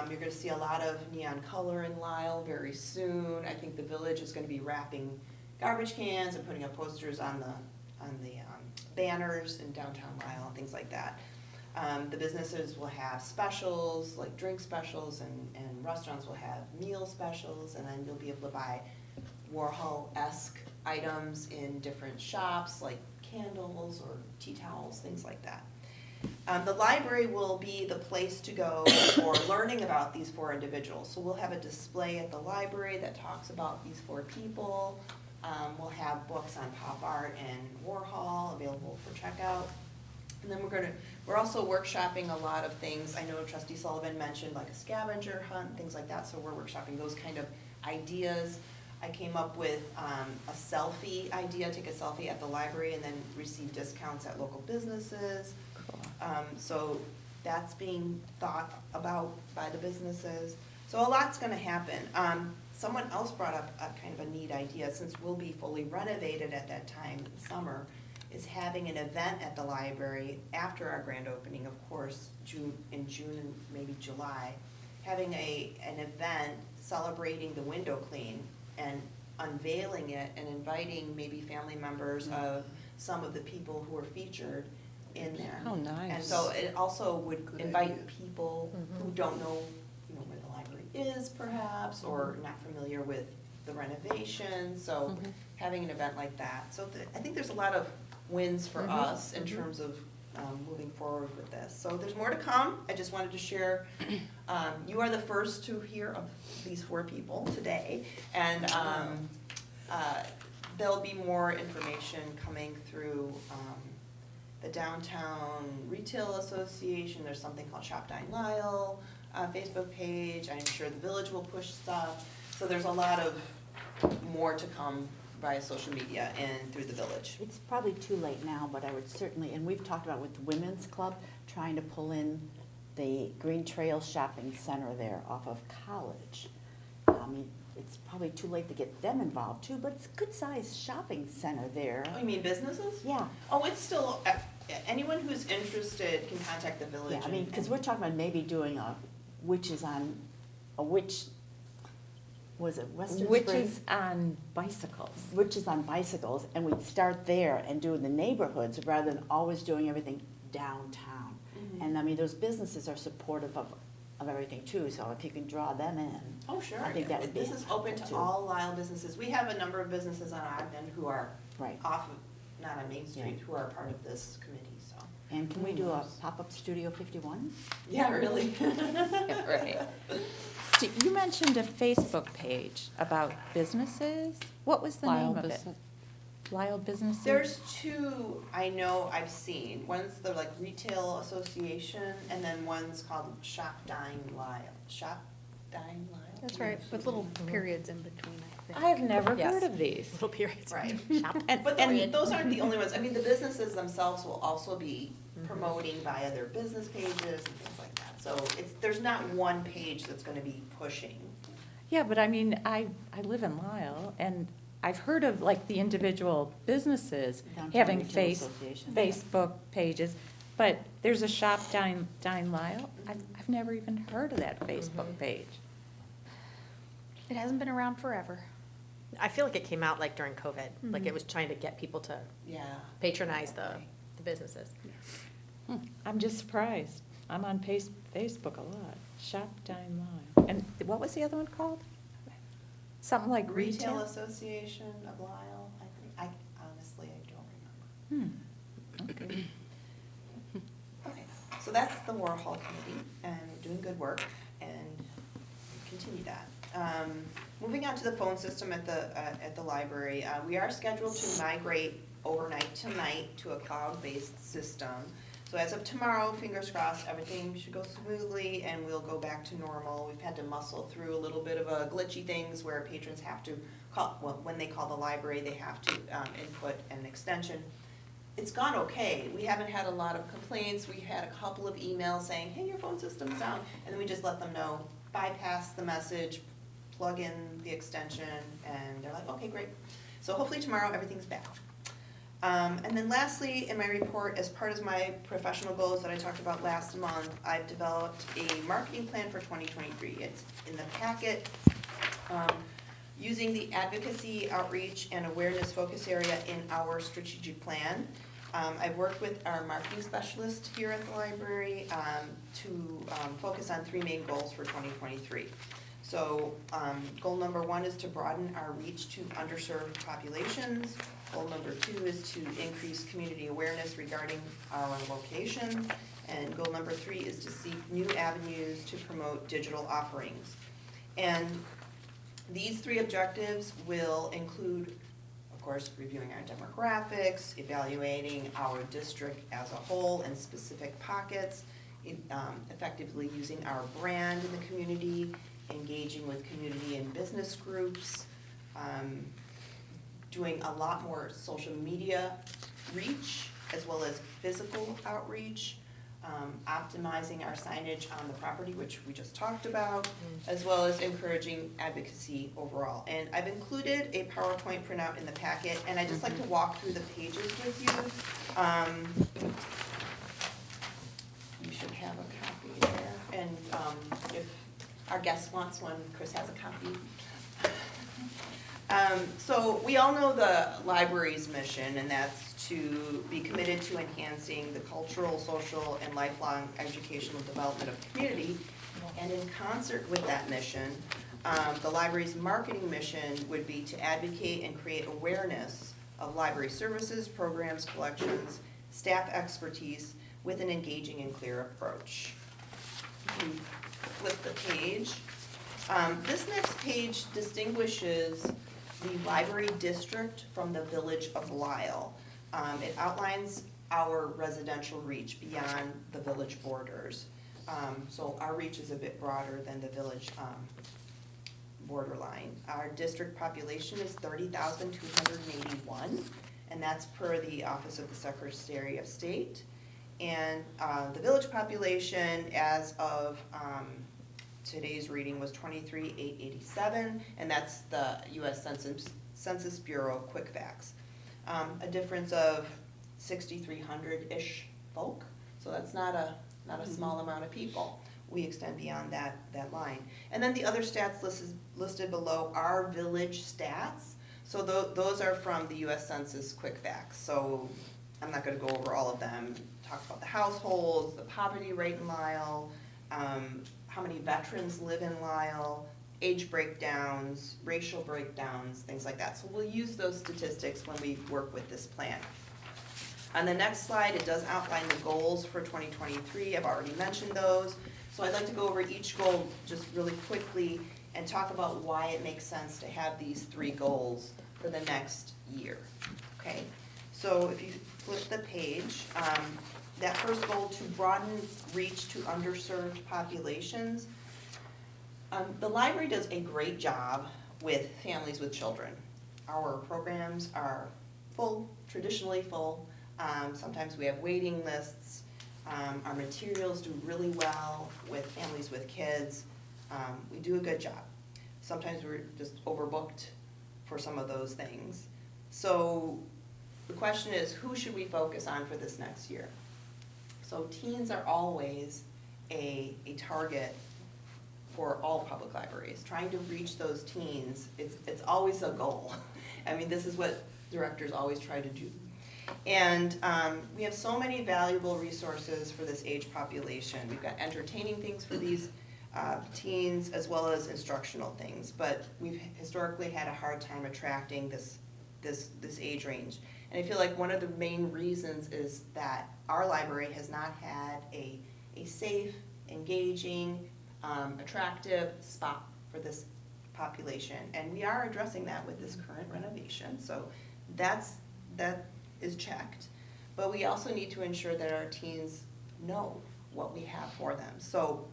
You're going to see a lot of neon color in Lisle very soon. I think the village is going to be wrapping garbage cans and putting up posters on the banners in downtown Lisle and things like that. The businesses will have specials, like drink specials, and restaurants will have meal specials, and then you'll be able to buy Warhol-esque items in different shops, like candles or tea towels, things like that. The library will be the place to go for learning about these four individuals. So we'll have a display at the library that talks about these four people. We'll have books on pop art and Warhol available for checkout. And then we're also workshopping a lot of things. I know Trustee Sullivan mentioned like a scavenger hunt, things like that. So we're workshopping those kind of ideas. I came up with a selfie idea, take a selfie at the library and then receive discounts at local businesses. So that's being thought about by the businesses. So a lot's gonna happen. Someone else brought up a kind of a neat idea, since we'll be fully renovated at that time in the summer, is having an event at the library after our grand opening, of course, in June and maybe July, having an event celebrating the window clean and unveiling it and inviting maybe family members of some of the people who are featured in there. Oh, nice. And so it also would Good invite idea. people who don't know, where the library is perhaps, or not familiar with the renovation, so having an event like that. So I think there's a lot of wins for us in terms of moving forward with this. So there's more to come. I just wanted to share, you are the first to hear of these four people today, and there'll be more information coming through the Downtown Retail Association. There's something called Shop Dine Lisle Facebook page. I'm sure the village will push stuff. So there's a lot of more to come via social media and through the village. It's probably too late now, but I would certainly, and we've talked about with the Women's Club, trying to pull in the Green Trail Shopping Center there off of College. I mean, it's probably too late to get them involved too, but it's a good-sized shopping center there. Oh, you mean businesses? Yeah, Oh, it's still, anyone who's interested can contact the village. yeah, I mean, because and- we're talking about maybe doing was it Western Springs? Witches on bicycles. Witches on bicycles, and we'd start there and do the neighborhoods rather than always doing everything downtown. And I mean, those businesses are supportive of everything too, so if you can draw them in. Oh, sure. I think that would be This is open to helpful, too. all Lisle businesses. We have a number of businesses on Ogden who are Right. off of, not on Main Street, Yeah. who are part of this committee, so. And can we do a pop-up Studio 51? Yeah, really. Right. You mentioned a Facebook page about businesses. What was the Lisle name of it? business- Lisle businesses? There's two I know I've seen. One's the like retail association, and then one's called Shop Dine Lisle. Shop Dine Lisle? That's right, with little periods in between, I think. I have never Yes. heard of these. Little periods. Right. Shop. But Period. then, those aren't the only ones. I mean, the businesses themselves will also be promoting via their business pages and things like that. So there's not one page that's gonna be pushing. Yeah, but I mean, I live in Lisle, and I've heard of like the individual businesses Downtown having Retail Association. Facebook pages, but there's a Shop Dine Lisle. I've never even heard of that Facebook page. It hasn't been around forever. I feel like it came out like during COVID, like it was trying to get people to Yeah. patronize the businesses. I'm just surprised. I'm on Facebook a lot. Shop Dine Lisle. And what was the other one called? Something like Retail retail? Association of Lisle, I think. I honestly, I don't remember. Okay. Okay, so that's the Warhol Committee, and we're doing good work, and continue that. Moving on to the phone system at the library, we are scheduled to migrate overnight tonight to a cloud-based system. So as of tomorrow, fingers crossed, everything should go smoothly and we'll go back to normal. We've had to muscle through a little bit of a glitchy things where patrons have to call, well, when they call the library, they have to input an extension. It's gone okay. We haven't had a lot of complaints. We had a couple of emails saying, hey, your phone system's down. And then we just let them know, bypass the message, plug in the extension, and they're like, okay, great. So hopefully tomorrow everything's back. And then lastly, in my report, as part of my professional goals that I talked about last month, I've developed a marketing plan for 2023. It's in the packet. Using the advocacy, outreach, and awareness focus area in our strategic plan. I've worked with our marketing specialist here at the library to focus on three main goals for 2023. So goal number one is to broaden our reach to underserved populations. Goal number two is to increase community awareness regarding our location. And goal number three is to seek new avenues to promote digital offerings. And these three objectives will include, of course, reviewing our demographics, evaluating our district as a whole and specific pockets, effectively using our brand in the community, engaging with community and business groups, doing a lot more social media reach as well as physical outreach, optimizing our signage on the property, which we just talked about, as well as encouraging advocacy overall. And I've included a PowerPoint printout in the packet, and I'd just like to walk through the pages with you. You should have a copy there, and if our guest wants one, Chris has a copy. So we all know the library's mission, and that's to be committed to enhancing the cultural, social, and lifelong educational development of the community. And in concert with that mission, the library's marketing mission would be to advocate and create awareness of library services, programs, collections, staff expertise with an engaging and clear approach. If you flip the page. This next page distinguishes the library district from the village of Lisle. It outlines our residential reach beyond the village borders. So our reach is a bit broader than the village borderline. Our district population is 30,281, and that's per the Office of the Secretary of State. And the village population as of today's reading was 23,887, and that's the U.S. Census Bureau quick facts. A difference of 6,300-ish folk, so that's not a small amount of people. We extend beyond that line. And then the other stats listed below are village stats. So those are from the U.S. Census quick facts. So I'm not going to go over all of them. Talk about the households, the poverty rate in Lisle, how many veterans live in Lisle, age breakdowns, racial breakdowns, things like that. So we'll use those statistics when we work with this plan. On the next slide, it does outline the goals for 2023. I've already mentioned those. So I'd like to go over each goal just really quickly and talk about why it makes sense to have these three goals for the next year, okay? So if you flip the page, that first goal, to broaden reach to underserved populations. The library does a great job with families with children. Our programs are full, traditionally full. Sometimes we have waiting lists. Our materials do really well with families with kids. We do a good job. Sometimes we're just overbooked for some of those things. So the question is, who should we focus on for this next year? So teens are always a target for all public libraries. Trying to reach those teens, it's always a goal. I mean, this is what directors always try to do. And we have so many valuable resources for this age population. We've got entertaining things for these teens as well as instructional things, but we've historically had a hard time attracting this age range. And I feel like one of the main reasons is that our library has not had a safe, engaging, attractive spot for this population. And we are addressing that with this current renovation, so that is checked. But we also need to ensure that our teens know what we have for them. So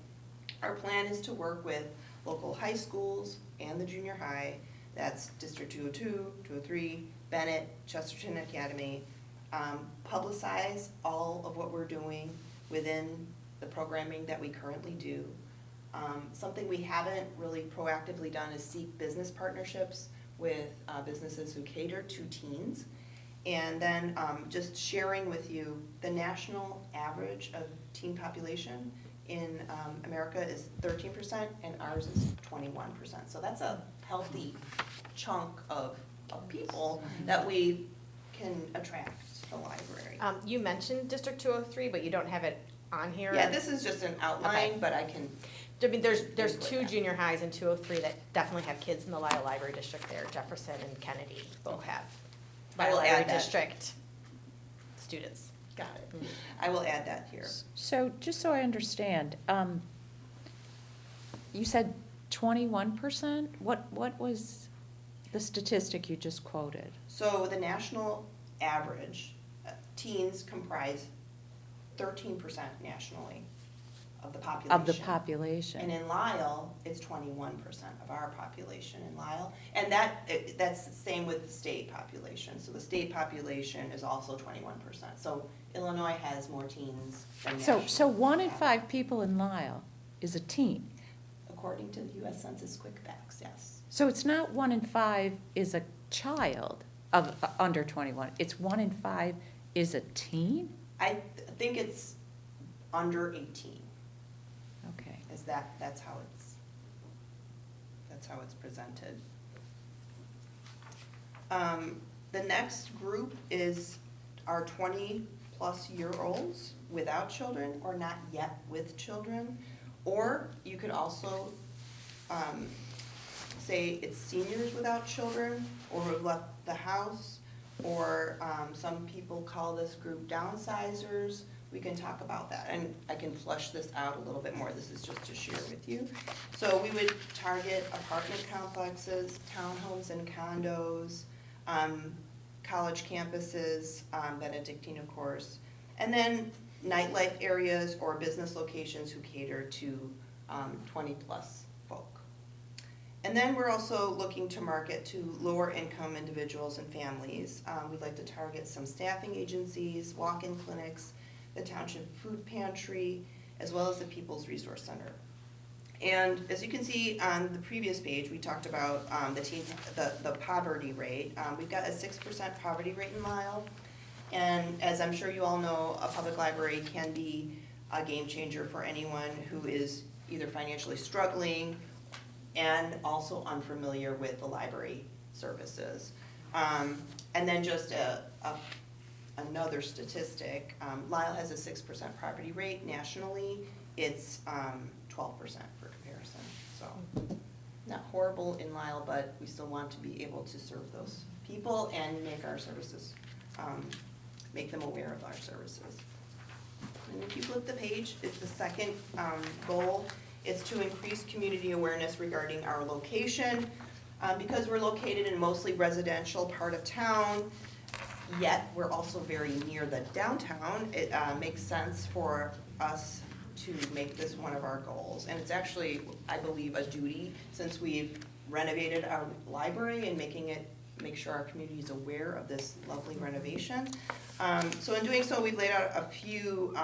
our plan is to work with local high schools and the junior high, that's District 202, 203, Bennett, Chesterton Academy, publicize all of what we're doing within the programming that we currently do. Something we haven't really proactively done is seek business partnerships with businesses who cater to teens. And then just sharing with you, the national average of teen population in America is 13% and ours is 21%. So that's a healthy chunk of people that we can attract to the library. You mentioned District 203, but you don't have it on here. Yeah, this is just an outline, Okay. but I can. I mean, there's Input two that. junior highs in 203 that definitely have kids in the Lisle Library District there. Jefferson and Kennedy both have I will Lisle add Library that. District students. Got it. I will add that here. So, just so I understand, you said 21%? What was the statistic you just quoted? So the national average, teens comprise 13% nationally of the population. Of the population? And in Lisle, it's 21% of our population in Lisle. And that's the same with the state population. So the state population is also 21%. So Illinois has more teens than national. So 1 in average. 5 people in Lisle is a teen? According to the US Census Quickbacks, yes. So it's not 1 in 5 is a child of under 21, it's 1 in 5 is a teen? I think it's under 18. Okay. Is that's how it's presented. The next group is our 20-plus-year-olds without children or not yet with children. Or you could also say it's seniors without children or who have left the house, or some people call this group downsizers. We can talk about that, and I can flesh this out a little bit more. This is just to share with you. So we would target apartment complexes, townhomes and condos, college campuses, Benedictine of course, and then nightlife areas or business locations who cater to 20-plus folk. And then we're also looking to market to lower income individuals and families. We'd like to target some staffing agencies, walk-in clinics, the township food pantry, as well as the People's Resource Center. And as you can see on the previous page, we talked about the poverty rate. We've got a 6% poverty rate in Lisle. And as I'm sure you all know, a public library can be a game changer for anyone who is either financially struggling and also unfamiliar with the library services. And then just another statistic, Lisle has a 6% poverty rate. Nationally, it's 12% for comparison. So not horrible in Lisle, but we still want to be able to serve those people and make our services, make them aware of our services. And if you flip the page, it's the second goal. It's to increase community awareness regarding our location. Because we're located in mostly residential part of town, yet we're also very near the downtown, it makes sense for us to make this one of our goals. And it's actually, I believe, a duty, since we've renovated our library and make sure our community is aware of this lovely renovation. So in doing so, we've laid out a few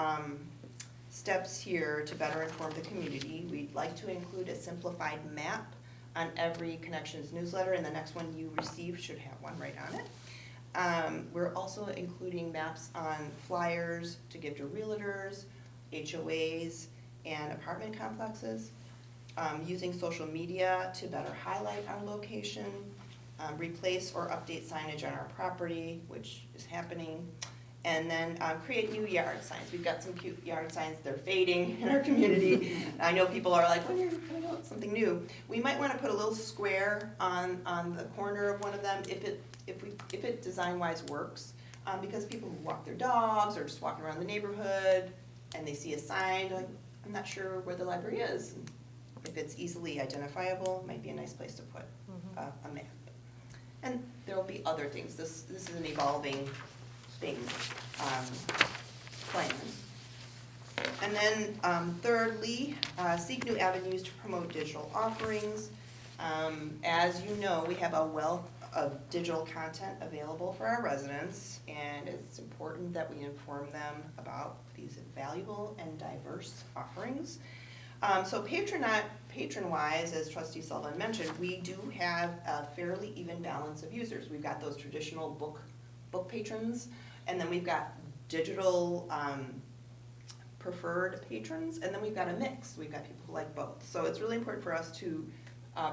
steps here to better inform the community. We'd like to include a simplified map on every Connections newsletter, and the next one you receive should have one right on it. We're also including maps on flyers to give to realtors, HOAs, and apartment complexes. Using social media to better highlight our location, replace or update signage on our property, which is happening, and then create new yard signs. We've got some cute yard signs, they're fading in our community. I know people are like, when are you coming out with something new? We might want to put a little square on the corner of one of them if it design-wise works, because people who walk their dogs or just walking around the neighborhood and they see a sign, like, I'm not sure where the library is. And if it's easily identifiable, it might be a nice place to put a map. And there will be other things. This is an evolving thing, plan. And then thirdly, seek new avenues to promote digital offerings. As you know, we have a wealth of digital content available for our residents, and it's important that we inform them about these valuable and diverse offerings. So patron-wise, as Trustee Sullivan mentioned, we do have a fairly even balance of users. We've got those traditional book patrons, and then we've got digital preferred patrons, and then we've got a mix. We've got people who like both. So it's really important for us to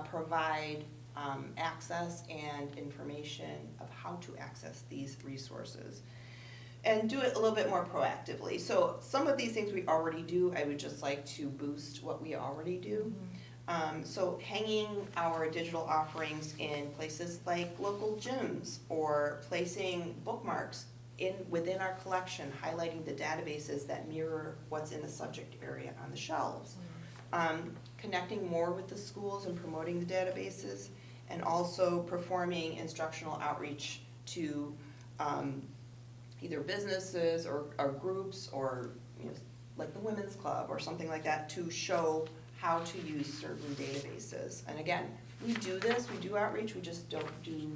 provide access and information of how to access these resources, and do it a little bit more proactively. So some of these things we already do, I would just like to boost what we already do. So hanging our digital offerings in places like local gyms, or placing bookmarks within our collection, highlighting the databases that mirror what's in the subject area on the shelves. Connecting more with the schools and promoting the databases, and also performing instructional outreach to either businesses or groups, or like the Women's Club or something like that, to show how to use certain databases. And again, we do this, we do outreach, we just don't do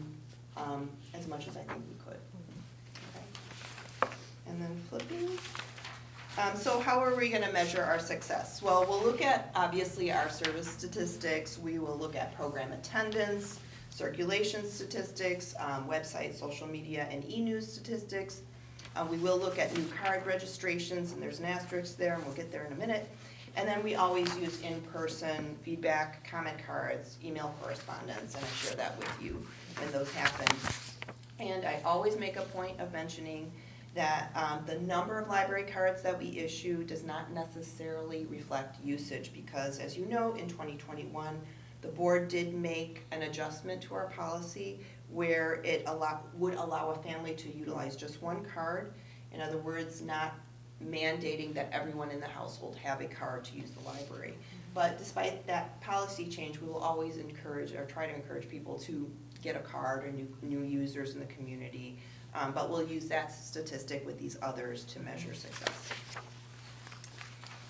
as much as I think we could. Okay. And then flipping. So how are we gonna measure our success? Well, we'll look at, obviously, our service statistics. We will look at program attendance, circulation statistics, website, social media, and e-news statistics. We will look at new card registrations, and there's an asterisk there, and we'll get there in a minute. And then we always use in-person feedback, comment cards, email correspondence, and I share that with you when those happen. And I always make a point of mentioning that the number of library cards that we issue does not necessarily reflect usage, because as you know, in 2021, the board did make an adjustment to our policy where it would allow a family to utilize just one card. In other words, not mandating that everyone in the household have a card to use the library. But despite that policy change, we will always encourage, or try to encourage, people to get a card, or new users in the community. But we'll use that statistic with these others to measure success.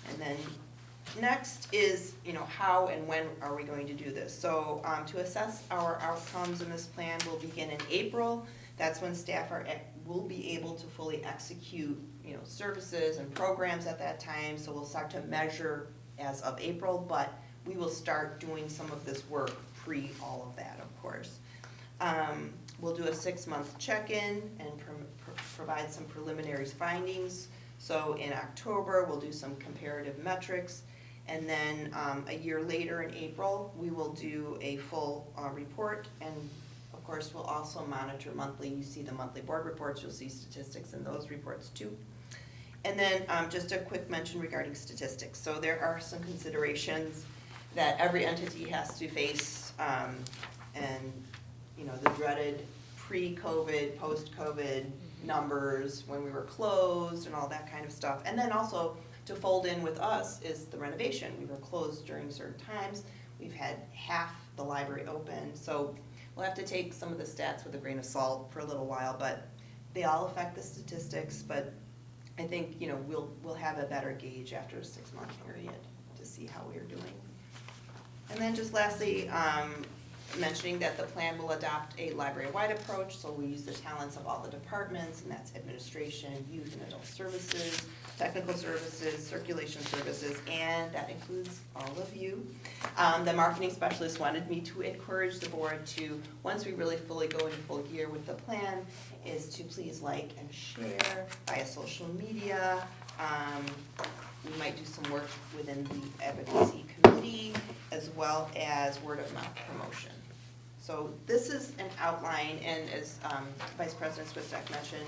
And then next is, how and when are we going to do this? So to assess our outcomes in this plan, will begin in April. That's when staff will be able to fully execute, services and programs at that time. So we'll start to measure as of April, but we will start doing some of this work pre all of that, of course. We'll do a 6-month check-in and provide some preliminary findings. So in October, we'll do some comparative metrics. And then a year later in April, we will do a full report. And of course, we'll also monitor monthly. You see the monthly board reports, you'll see statistics in those reports too. And then just a quick mention regarding statistics. So there are some considerations that every entity has to face, and the dreaded pre-COVID, post-COVID numbers when we were closed and all that kind of stuff. And then also to fold in with us is the renovation. We were closed during certain times. We've had half the library open. So we'll have to take some of the stats with a grain of salt for a little while, but they all affect the statistics, but I think, you know, we'll have a better gauge after a 6-month period to see how we are doing. And then just lastly, mentioning that the plan will adopt a library-wide approach, so we use the talents of all the departments, and that's administration, youth and adult services, technical services, circulation services, and that includes all of you. The marketing specialist wanted me to encourage the board to, once we really fully go into full gear with the plan, is to please like and share via social media. We might do some work within the advocacy committee, as well as word of mouth promotion. So this is an outline, and as Vice President Swistek mentioned,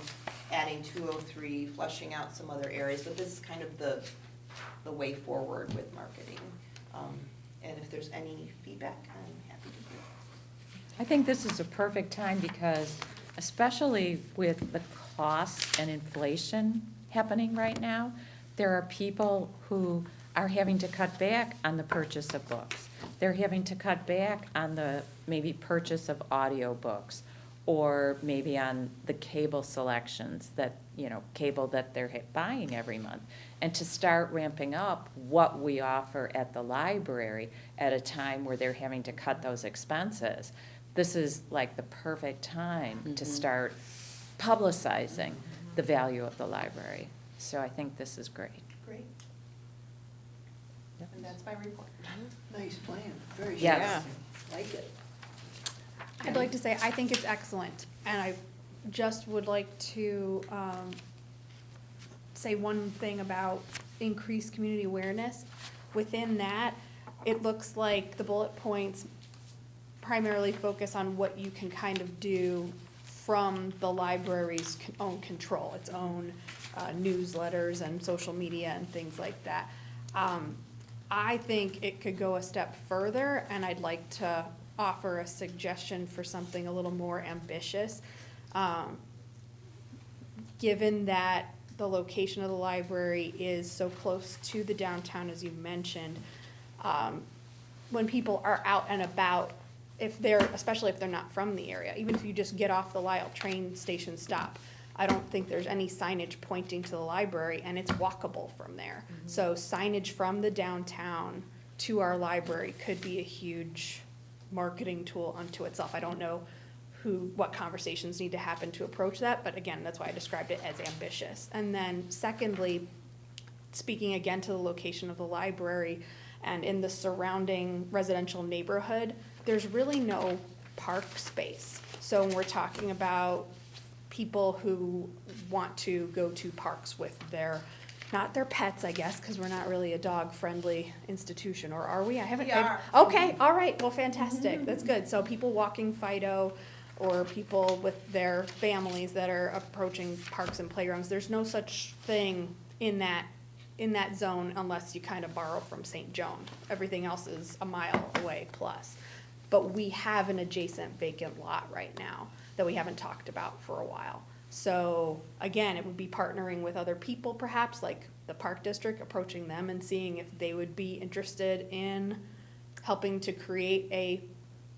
adding 203, fleshing out some other areas, but this is kind of the way forward with marketing. And if there's any feedback, I'm happy to hear. I think this is a perfect time because especially with the costs and inflation happening right now, there are people who are having to cut back on the purchase of books. They're having to cut back on the maybe purchase of audiobooks, or maybe on the cable selections that, you know, cable that they're buying every month. And to start ramping up what we offer at the library at a time where they're having to cut those expenses, this is like the perfect time to start publicizing the value of the library. So I think this is great. Great. Yep. And that's my report. Nice plan, very Yes. sharp. Like it. I'd like to say, I think it's excellent, and I just would like to say one thing about increased community awareness. Within that, it looks like the bullet points primarily focus on what you can kind of do from the library's own control, its own newsletters and social media and things like that. I think it could go a step further, and I'd like to offer a suggestion for something a little more ambitious. Given that the location of the library is so close to the downtown, as you mentioned, when people are out and about, especially if they're not from the area, even if you just get off the Lisle train station stop, I don't think there's any signage pointing to the library, and it's walkable from there. So signage from the downtown to our library could be a huge marketing tool unto itself. I don't know what conversations need to happen to approach that, but again, that's why I described it as ambitious. And then secondly, speaking again to the location of the library and in the surrounding residential neighborhood, there's really no park space. So when we're talking about people who want to go to parks with not their pets, I guess, because we're not really a dog-friendly institution, or are we? We are. Okay, all right, well, fantastic, that's good. So people walking Fido, or people with their families that are approaching parks and playgrounds, there's no such thing in that zone unless you kind of borrow from St. Joan. Everything else is a mile away plus. But we have an adjacent vacant lot right now that we haven't talked about for a while. So again, it would be partnering with other people perhaps, like the park district, approaching them and seeing if they would be interested in helping to create a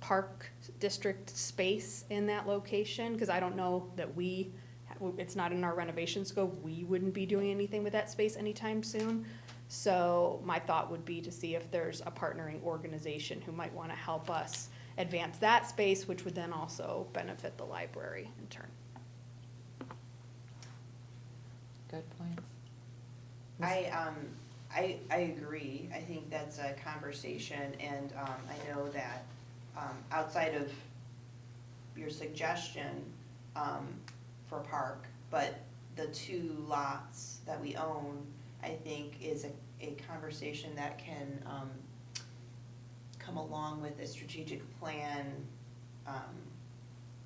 park district space in that location, because I don't know that it's not in our renovation scope, we wouldn't be doing anything with that space anytime soon. So my thought would be to see if there's a partnering organization who might want to help us advance that space, which would then also benefit the library in turn. Good point. I agree. I think that's a conversation, and I know that outside of your suggestion for park, but the 2 lots that we own, I think is a conversation that can come along with a strategic plan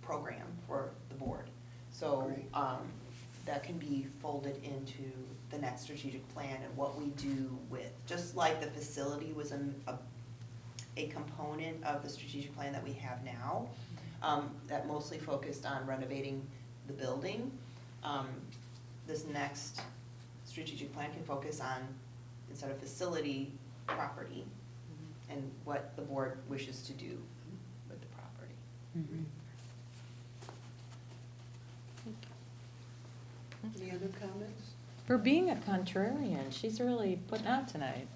program for the board. So that can be folded into the next strategic plan and what we do with, just like the facility was a component of the strategic plan that we have now, that mostly focused on renovating the building. This next strategic plan can focus on, instead of facility, property, and what the board wishes to do Any other comments? For being a contrarian, she's really putting out tonight.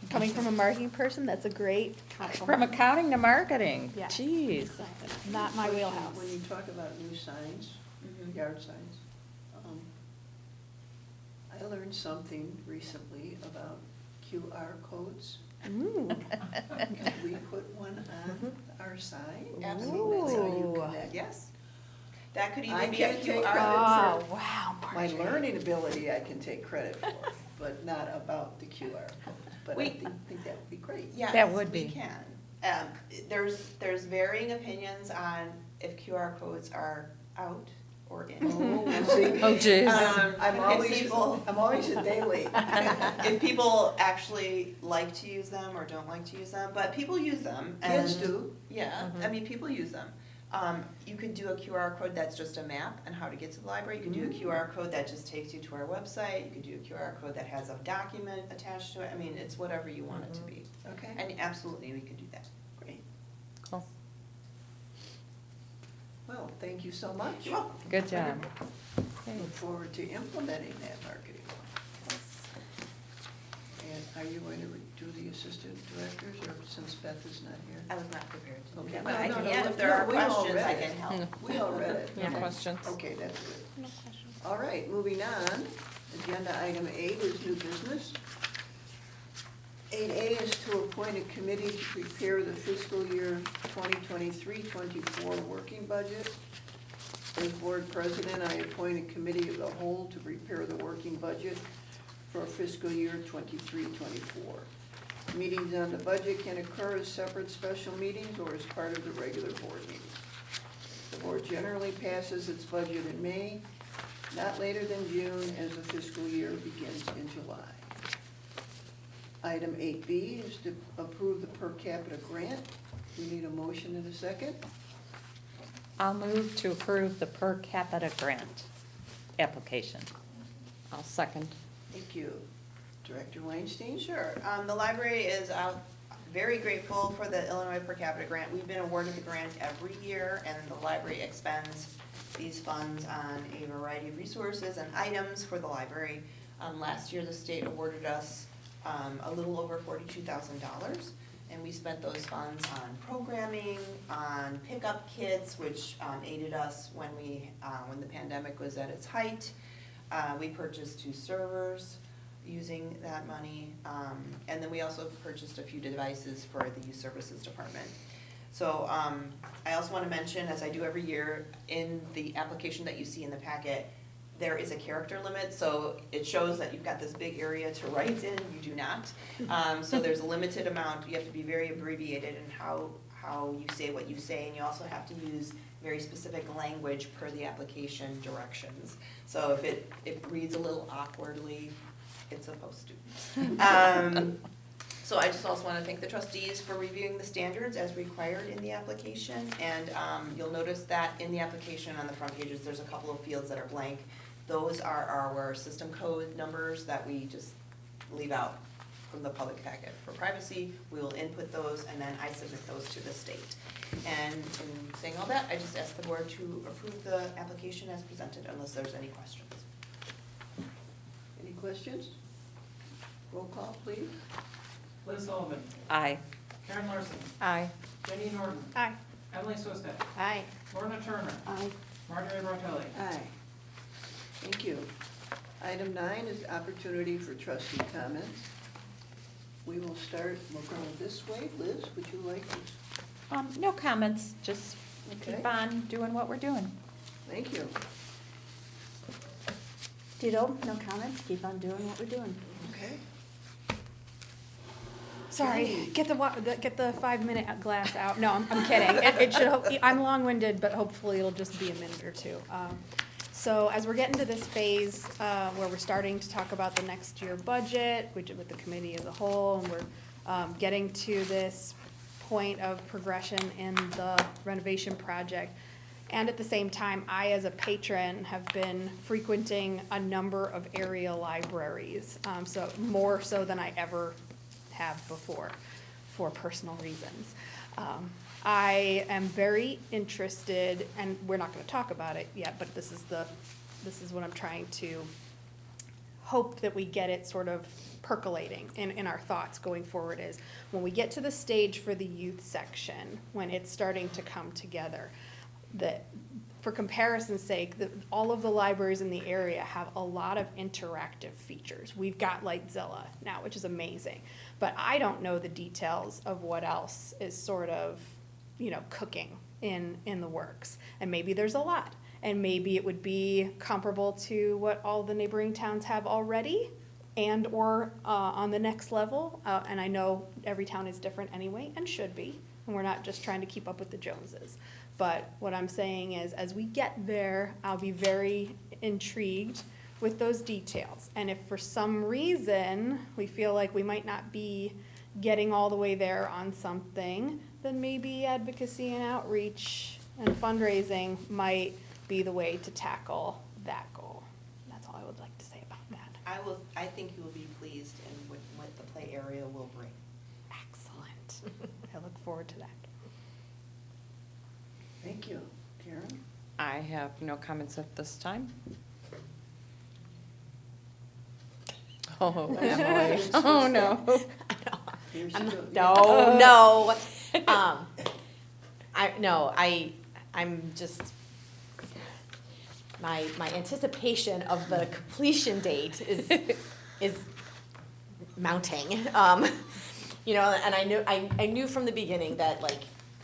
Coming from a marketing person, that's a great From compliment. accounting to marketing, Yes. jeez. So, not my Question, wheelhouse. When you talk about new signs, yard signs, I learned something recently about QR codes. Ooh. Can we put one on our sign? Absolutely. That's how you Ooh. connect. Yes. That could I even be a can't take QR. credit Oh, for wow, my Marjorie. learning ability, I can take credit for, but not about the QR code. But I We- think that would be great. Yes, That would we be. can. There's varying opinions on if QR codes are out or in. Oh, see, Oh, jeez. I'm If always, people- I'm always a day late. If people actually like to use them or don't like to use them, but people use them. Kids and- do. Yeah, I mean, people use them. You could do a QR code that's just a map and how to get to the library. You could do a QR code that just takes you to our website. You could do a QR code that has a document attached to it. I mean, it's whatever you want it to be. Okay, And absolutely, we could do that. great. Cool. Well, thank you so much. You're welcome. Good job. Look forward to implementing that marketing law. And are you going to do the assistant directors, or since Beth is not here? I was not prepared to do Okay. that, but No, I no, can, no, if there no, are we all questions, read I it. can help. We all read it. No Okay. questions. Okay, that's good. No questions. All right, moving on. Agenda item 8 is new business. 8A is to appoint a committee to prepare the fiscal year 2023-24 working budget. As board president, I appoint a committee of the whole to prepare the working budget for fiscal year 23-24. Meetings on the budget can occur as separate special meetings or as part of the regular board meetings. The board generally passes its budget in May, not later than June, as the fiscal year begins in July. Item 8B is to approve the per capita grant. We need a motion and a second. I'll move to approve the per capita grant application. I'll second. Thank you. Director Weinstein? Sure. The library is very grateful for the Illinois per capita grant. We've been awarded the grant every year, and the library expends these funds on a variety of resources and items for the library. Last year, the state awarded us a little over $42,000, and we spent those funds on programming, on pickup kits, which aided us when the pandemic was at its height. We purchased 2 servers using that money, and then we also purchased a few devices for the youth services department. So I also want to mention, as I do every year, in the application that you see in the packet, there is a character limit, so it shows that you've got this big area to write in, you do not. So there's a limited amount, you have to be very abbreviated in how you say what you say, and you also have to use very specific language per the application directions. So if it reads a little awkwardly, it's supposed to. So I just also want to thank the trustees for reviewing the standards as required in the application. And you'll notice that in the application on the front pages, there's a couple of fields that are blank. Those are our system code numbers that we just leave out from the public packet. For privacy, we will input those, and then I submit those to the state. And in saying all that, I just ask the board to approve the application as presented unless there's any questions. Any questions? Roll call, please. Liz Sullivan, Aye. Karen Larson, Aye. Jenny Norton, Aye. Emily Swistek, Aye. Lorna Turner, Aye. Marjorie Bartelli. Aye. Thank you. Item 9 is opportunity for trustee comments. We will start, we'll go this way. Liz, would you like to? No comments, just Okay. keep on doing what we're doing. Thank you. Ditto, no comments, keep on doing what we're doing. Okay. Sorry, get the 5-minute glass out. No, I'm kidding. It should, I'm long-winded, but hopefully it'll just be a minute or two. So as we're getting to this phase where we're starting to talk about the next year budget, with the committee as a whole, and we're getting to this point of progression in the renovation project. And at the same time, I, as a patron, have been frequenting a number of area libraries, so more so than I ever have before, for personal reasons. I am very interested, and we're not gonna talk about it yet, but this is what I'm trying to hope that we get it sort of percolating in our thoughts going forward is, when we get to the stage for the youth section, when it's starting to come together, that, for comparison's sake, all of the libraries in the area have a lot of interactive features. We've got Lightzilla now, which is amazing, but I don't know the details of what else is sort of, cooking in the works. And maybe there's a lot, and maybe it would be comparable to what all the neighboring towns have already, and or on the next level. And I know every town is different anyway, and should be, and we're not just trying to keep up with the Joneses. But what I'm saying is, as we get there, I'll be very intrigued with those details. And if for some reason we feel like we might not be getting all the way there on something, then maybe advocacy and outreach and fundraising might be the way to tackle that goal. That's all I would like to say about that. I think you will be pleased in what the play area will bring. Excellent. I look forward to that. Thank you. Karen? I have no comments at this time. Oh, Emily. Oh, no. Here she I'm goes. No, I'm just, my anticipation of the completion date is mounting. And I knew from the beginning that, like,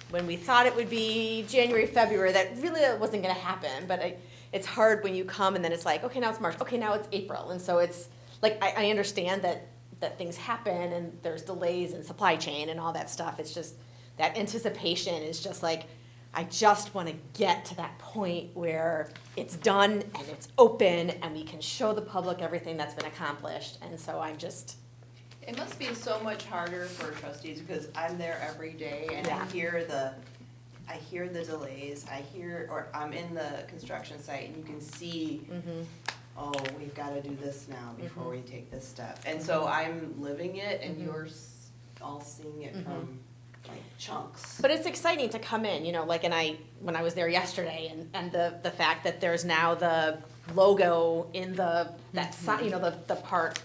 when we thought it would be January, February, that really wasn't gonna happen, but it's hard when you come and then it's like, okay, now it's March, okay, now it's April, and so it's, like, I understand that things happen and there's delays in supply chain and all that stuff. It's just, that anticipation is just like, I just wanna get to that point where it's done and it's open and we can show the public everything that's been accomplished, and so I'm just. It must be so much harder for trustees, because I'm there every day and Yeah. I hear the delays, or I'm in the construction site and you can see, oh, we've gotta do this now before we take this step. And so I'm living it and you're all seeing it from like chunks. But it's exciting to come in, when I was there yesterday, and the fact that there's now the logo in that sign, the part,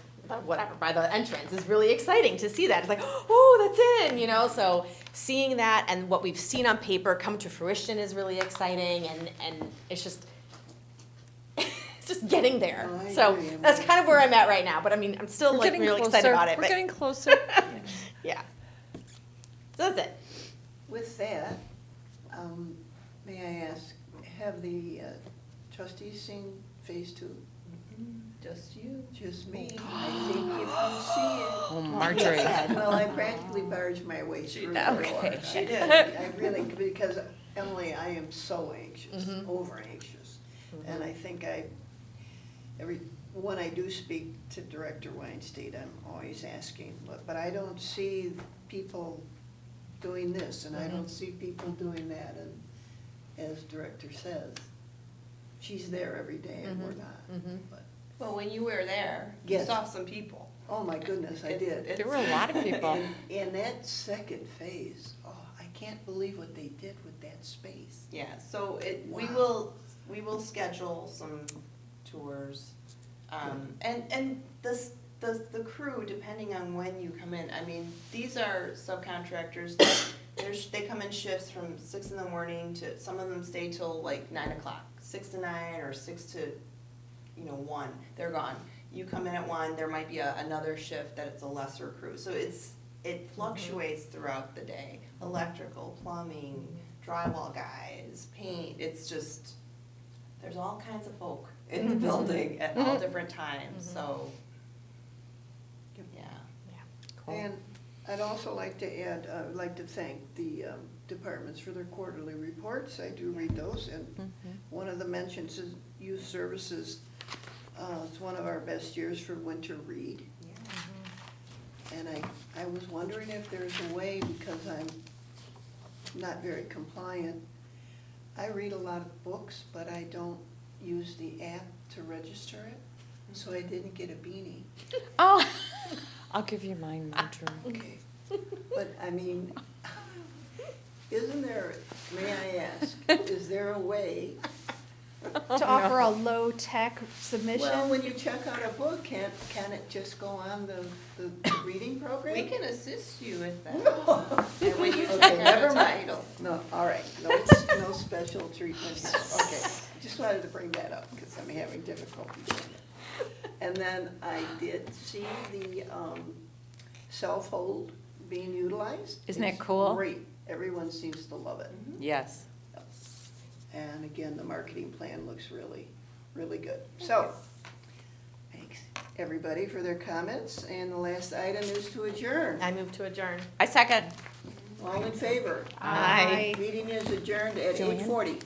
whatever, by the entrance is really exciting to see that. It's like, oh, that's in, so seeing that and what we've seen on paper come to fruition is really exciting, and it's just, it's just getting there. Oh, I So agree. that's kind of where I'm at right now, but I mean, I'm still like really excited about it. We're but- getting closer. Yeah. So that's it. With that, may I ask, have the trustees seen phase 2? Just you. Just me. I think if you see it. Oh, Marjorie. Well, I practically barged my way through the door. Okay. She did. I really, because Emily, I am so anxious, over anxious. And I think when I do speak to Director Weinstein, I'm always asking, but I don't see people doing this, and I don't see people doing that, and as Director says, she's there every day and we're not. But, Well, when you were there, you Yes. saw some people. oh my goodness, I did. There were a lot of people. In that second phase, I can't believe what they did with that space. Yeah, so Wow. we will schedule some tours. And the crew, depending on when you come in, I mean, these are subcontractors, they come in shifts from 6 in the morning to, some of them stay till like 9 o'clock, 6 to 9 or 6 to 1, they're gone. You come in at 1, there might be another shift that it's a lesser crew. So it fluctuates throughout the day. Electrical, plumbing, drywall guys, paint, it's just, there's all kinds of folk in the building at all different times, so, yeah. And I'd also like to add, I'd like to thank the departments for their quarterly reports. I do read those, and one of the mentions is youth services. It's one of our best years for winter read. And I was wondering if there's a way, because I'm not very compliant, I read a lot of books, but I don't use the app to register it, so I didn't get a beanie. Oh, I'll give you mine, Marjorie. Okay, but I mean, Isn't there, may I ask, is there a way, To offer a low-tech submission? well, when you check out a book, can it just go on the reading program? We can assist you with that. No. And when you Okay, check out never a mind. title. No, all right, no special treatment here, okay. Just wanted to bring that up, because I'm having difficulty doing it. And then I did see the self-hold being utilized. Isn't that It's cool? Great, everyone seems to love it. Yes. And again, the marketing plan looks really, really good. So, thanks, everybody, for their comments, and the last item is to adjourn. I move to adjourn. I second. All in favor? Aye. Meeting is adjourned at 8:40.